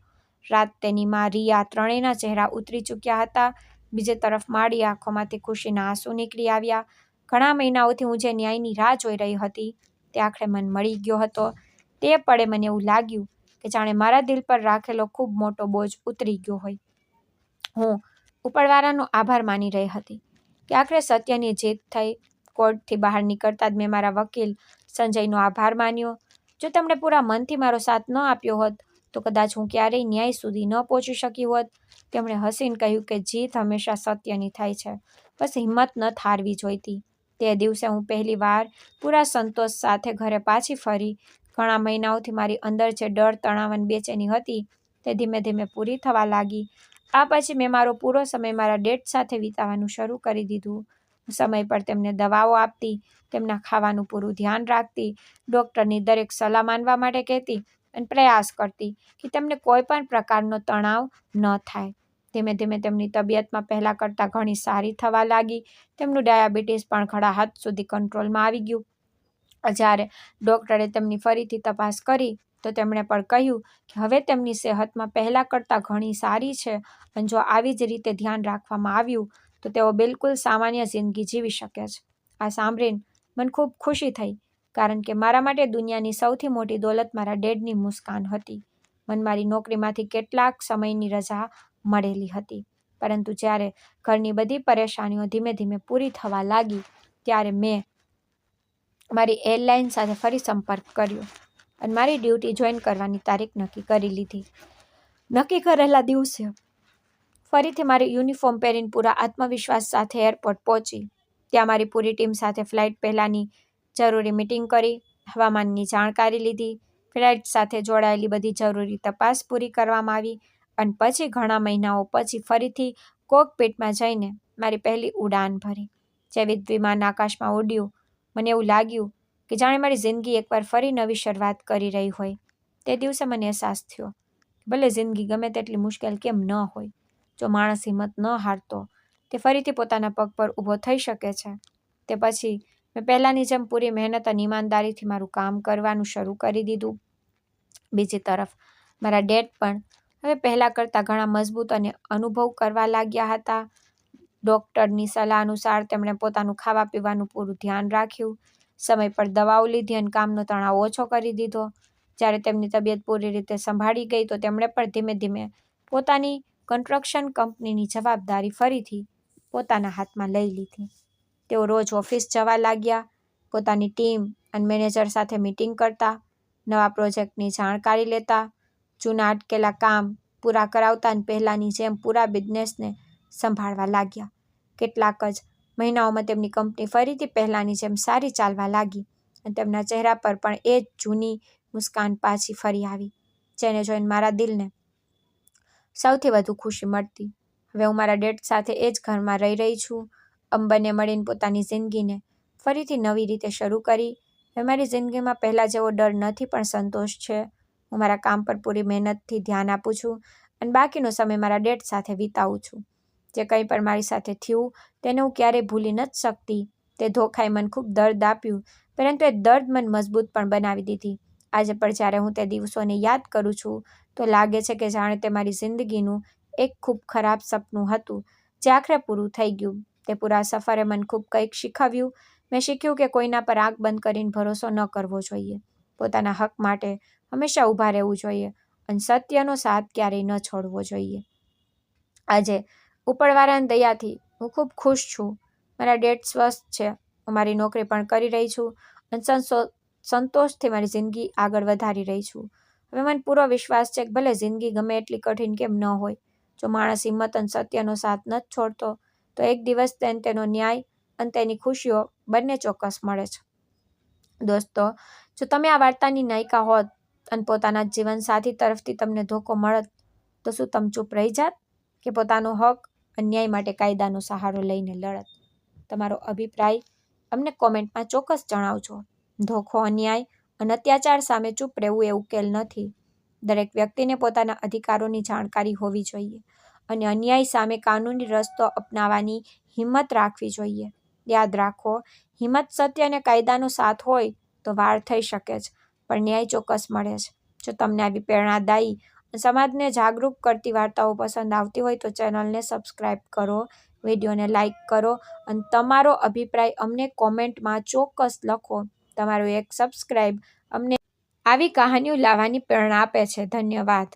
રાત, તેની મા, રિયા ત્રણેયના ચહેરા ઉતરી ચૂક્યા હતા. બીજી તરફ મારી આંખોમાંથી ખુશીના આંસુ નીકળી આવ્યા. ઘણા મહિનાઓથી હું જે ન્યાયની રાહ જોઈ રહી હતી તે આખરે મને મળી ગયો હતો. તે પળે મને એવું લાગ્યું કે જાણે મારા દિલ પર રાખેલો ખૂબ મોટો બોજ ઉતરી ગયો હોય. હું ઉપરવાળાનો આભાર માની રહી હતી કે આખરે સત્યની જીત થઈ. કોર્ટથી બહાર નીકળતા જ મેં મારા વકીલ સંજયનો આભાર માન્યો. જો તેમણે પૂરા મનથી મારો સાથ ન આપ્યો હોત તો કદાચ હું ક્યારેય ન્યાય સુધી ન પહોંચી શકી હોત. તેમણે હસીને કહ્યું કે જીત હંમેશા સત્યની થાય છે, બસ હિંમત ન હારવી જોઈતી. તે દિવસે હું પહેલીવાર પૂરા સંતોષ સાથે ઘરે પાછી ફરી. ઘણા મહિનાઓથી મારી અંદર જે ડર, તણાવ અને બેચેની હતી તે ધીમે ધીમે પૂરી થવા લાગી. આ પછી મેં મારો પૂરો સમય મારા ડેડ સાથે વિતાવવાનું શરૂ કરી દીધું. હું સમય પર તેમને દવાઓ આપતી, તેમના ખાવાનું પૂરું ધ્યાન રાખતી, ડૉક્ટરની દરેક સલાહ માનવા માટે કહેતી અને પ્રયાસ કરતી કે તેમને કોઈ પણ પ્રકારનો તણાવ ન થાય. ધીમે ધીમે તેમની તબિયતમાં પહેલાં કરતાં ઘણી સારી થવા લાગી. તેમનું ડાયાબિટીસ પણ ઘણા હદ સુધી કંટ્રોલમાં આવી ગયું. જ્યારે ડૉક્ટરે તેમની ફરીથી તપાસ કરી તો તેમણે પણ કહ્યું કે હવે તેમની સેહતમાં પહેલાં કરતાં ઘણી સારી છે અને જો આવી જ રીતે ધ્યાન રાખવામાં આવ્યું તો તેઓ બિલકુલ સામાન્ય જિંદગી જીવી શકે છે. આ સાંભળીને મને ખૂબ ખુશી થઈ, કારણ કે મારા માટે દુનિયાની સૌથી મોટી દોલત મારા ડેડની મુસ્કાન હતી. મને મારી નોકરીમાંથી કેટલાક સમયની રજા મળેલી હતી, પરંતુ જ્યારે ઘરની બધી પરેશાનીઓ ધીમે ધીમે પૂરી થવા લાગી ત્યારે મેં મારી એરલાઇન સાથે ફરી સંપર્ક કર્યો અને મારી ડ્યુટી જોઈન કરવાની તારીખ નક્કી કરી લીધી. નક્કી કરેલા દિવસે ફરીથી મારી યુનિફોર્મ પહેરીને પૂરા આત્મવિશ્વાસ સાથે એરપોર્ટ પહોંચી. ત્યાં મારી પૂરી ટીમ સાથે ફ્લાઇટ પહેલાંની જરૂરી મીટિંગ કરી, હવામાનની જાણકારી લીધી, ફ્લાઇટ સાથે જોડાયેલી બધી જરૂરી તપાસ પૂરી કરવામાં આવી અને પછી ઘણા મહિનાઓ પછી ફરીથી કોકપિટમાં જઈને મારી પહેલી ઉડાન ભરી. જેવી વિમાન આકાશમાં ઉડ્યું, મને એવું લાગ્યું કે જાણે મારી જિંદગી એકવાર ફરી નવી શરૂઆત કરી રહી હોય. તે દિવસે મને અહેસાસ થયો કે ભલે જિંદગી ગમે તેટલી મુશ્કેલ કેમ ન હોય, જો માણસ હિંમત ન હારતો તે ફરીથી પોતાના પગ પર ઊભો થઈ શકે છે. તે પછી મેં પહેલાંની જેમ પૂરી મહેનત અને ઈમાનદારીથી મારું કામ કરવાનું શરૂ કરી દીધું. બીજી તરફ મારા ડેડ પણ હવે પહેલાં કરતાં ઘણા મજબૂત અને અનુભવ કરવા લાગ્યા હતા. ડૉક્ટરની સલાહ અનુસાર તેમણે પોતાનું ખાવા પીવાનું પૂરું ધ્યાન રાખ્યું, સમય પર દવાઓ લીધી અને કામનો તણાવ ઓછો કરી દીધો. જ્યારે તેમની તબિયત પૂરી રીતે સંભાળી ગઈ તો તેમણે પણ ધીમે ધીમે પોતાની કન્સ્ટ્રક્શન કંપનીની જવાબદારી ફરીથી પોતાના હાથમાં લઈ લીધી. તેઓ રોજ ઓફિસ જવા લાગ્યા, પોતાની ટીમ અને મેનેજર સાથે મીટિંગ કરતા, નવા પ્રોજેક્ટની જાણકારી લેતા, જૂના અટકેલા કામ પૂરા કરાવતા અને પહેલાંની જેમ પૂરા બિઝનેસને સંભાળવા લાગ્યા. કેટલાક જ મહિનાઓમાં તેમની કંપની ફરીથી પહેલાંની જેમ સારી ચાલવા લાગી અને તેમના ચહેરા પર પણ એ જ જૂની મુસ્કાન પાછી ફરી આવી, જેને જોઈને મારા દિલને સૌથી વધુ ખુશી મળતી. હવે હું મારા ડેડ સાથે એ જ ઘરમાં રહી છું. અમે બંને મળીને પોતાની જિંદગીને ફરીથી નવી રીતે શરૂ કરી. હવે મારી જિંદગીમાં પહેલાં જેવો ડર નથી પણ સંતોષ છે. હું મારા કામ પર પૂરી મહેનતથી ધ્યાન આપું છું અને બાકીનો સમય મારા ડેડ સાથે વિતાવું છું. જે કંઈ પણ મારી સાથે થયું તેને હું ક્યારેય ભૂલી નથી શકતી. તે ધોખાએ મને ખૂબ દર્દ આપ્યું, પરંતુ એ દર્દ મને મજબૂત પણ બનાવી દીધી. આજે પણ જ્યારે હું તે દિવસોને યાદ કરું છું તો લાગે છે કે જાણે તે મારી જિંદગીનું એક ખૂબ ખરાબ સપનું હતું જે આખરે પૂરું થઈ ગયું. તે પૂરા સફરે મને ખૂબ કંઈક શીખવ્યું. મેં શીખ્યું કે કોઈના પર આંખ બંધ કરીને ભરોસો ન કરવો જોઈએ. પોતાના હક માટે હંમેશા ઊભા રહેવું જોઈએ અને સત્યનો સાથ ક્યારેય ન છોડવો જોઈએ. આજે ઉપરવાળાની દયાથી હું ખૂબ ખુશ છું. મારા ડેડ સ્વસ્થ છે, હું મારી નોકરી પણ કરી રહી છું અને સંતોષથી મારી જિંદગી આગળ વધારી રહી છું. હવે મને પૂરો વિશ્વાસ છે કે ભલે જિંદગી ગમે એટલી કઠિન કેમ ન હોય, જો માણસ હિંમત અને સત્યનો સાથ નથી છોડતો તો એક દિવસ તેને તેનો ન્યાય અને તેની ખુશીઓ બંને ચોક્કસ મળે છે. દોસ્તો, જો તમે આ વાર્તાની નાયિકા હોત અને પોતાના જીવનસાથી તરફથી તમને ધોકો મળત તો શું તમે ચૂપ રહી જાત કે પોતાનો હક અને ન્યાય માટે કાયદાનો સહારો લઈને લડત? તમારો અભિપ્રાય અમને કોમેન્ટમાં ચોક્કસ જણાવજો. ધોખો, અન્યાય અને અત્યાચાર સામે ચૂપ રહેવું એ ઉકેલ નથી. દરેક વ્યક્તિને પોતાના અધિકારોની જાણકારી હોવી જોઈએ અને અન્યાય સામે કાનૂની રસ્તો અપનાવવાની હિંમત રાખવી જોઈએ. યાદ રાખો, હિંમત, સત્ય અને કાયદાનો સાથ હોય તો વાર થઈ શકે છે, પણ ન્યાય ચોક્કસ મળે છે. જો તમને આવી પ્રેરણાદાયી અને સમાજને જાગૃત કરતી વાર્તાઓ પસંદ આવતી હોય તો ચેનલને સબસ્ક્રાઈબ કરો, વિડીયોને લાઇક કરો અને તમારો અભિપ્રાય અમને કોમેન્ટમાં ચોક્કસ લખો. તમારું એક સબસ્ક્રાઈબ અમને આવી કહાનીઓ લાવવાની પ્રેરણા આપે છે. ધન્યવાદ.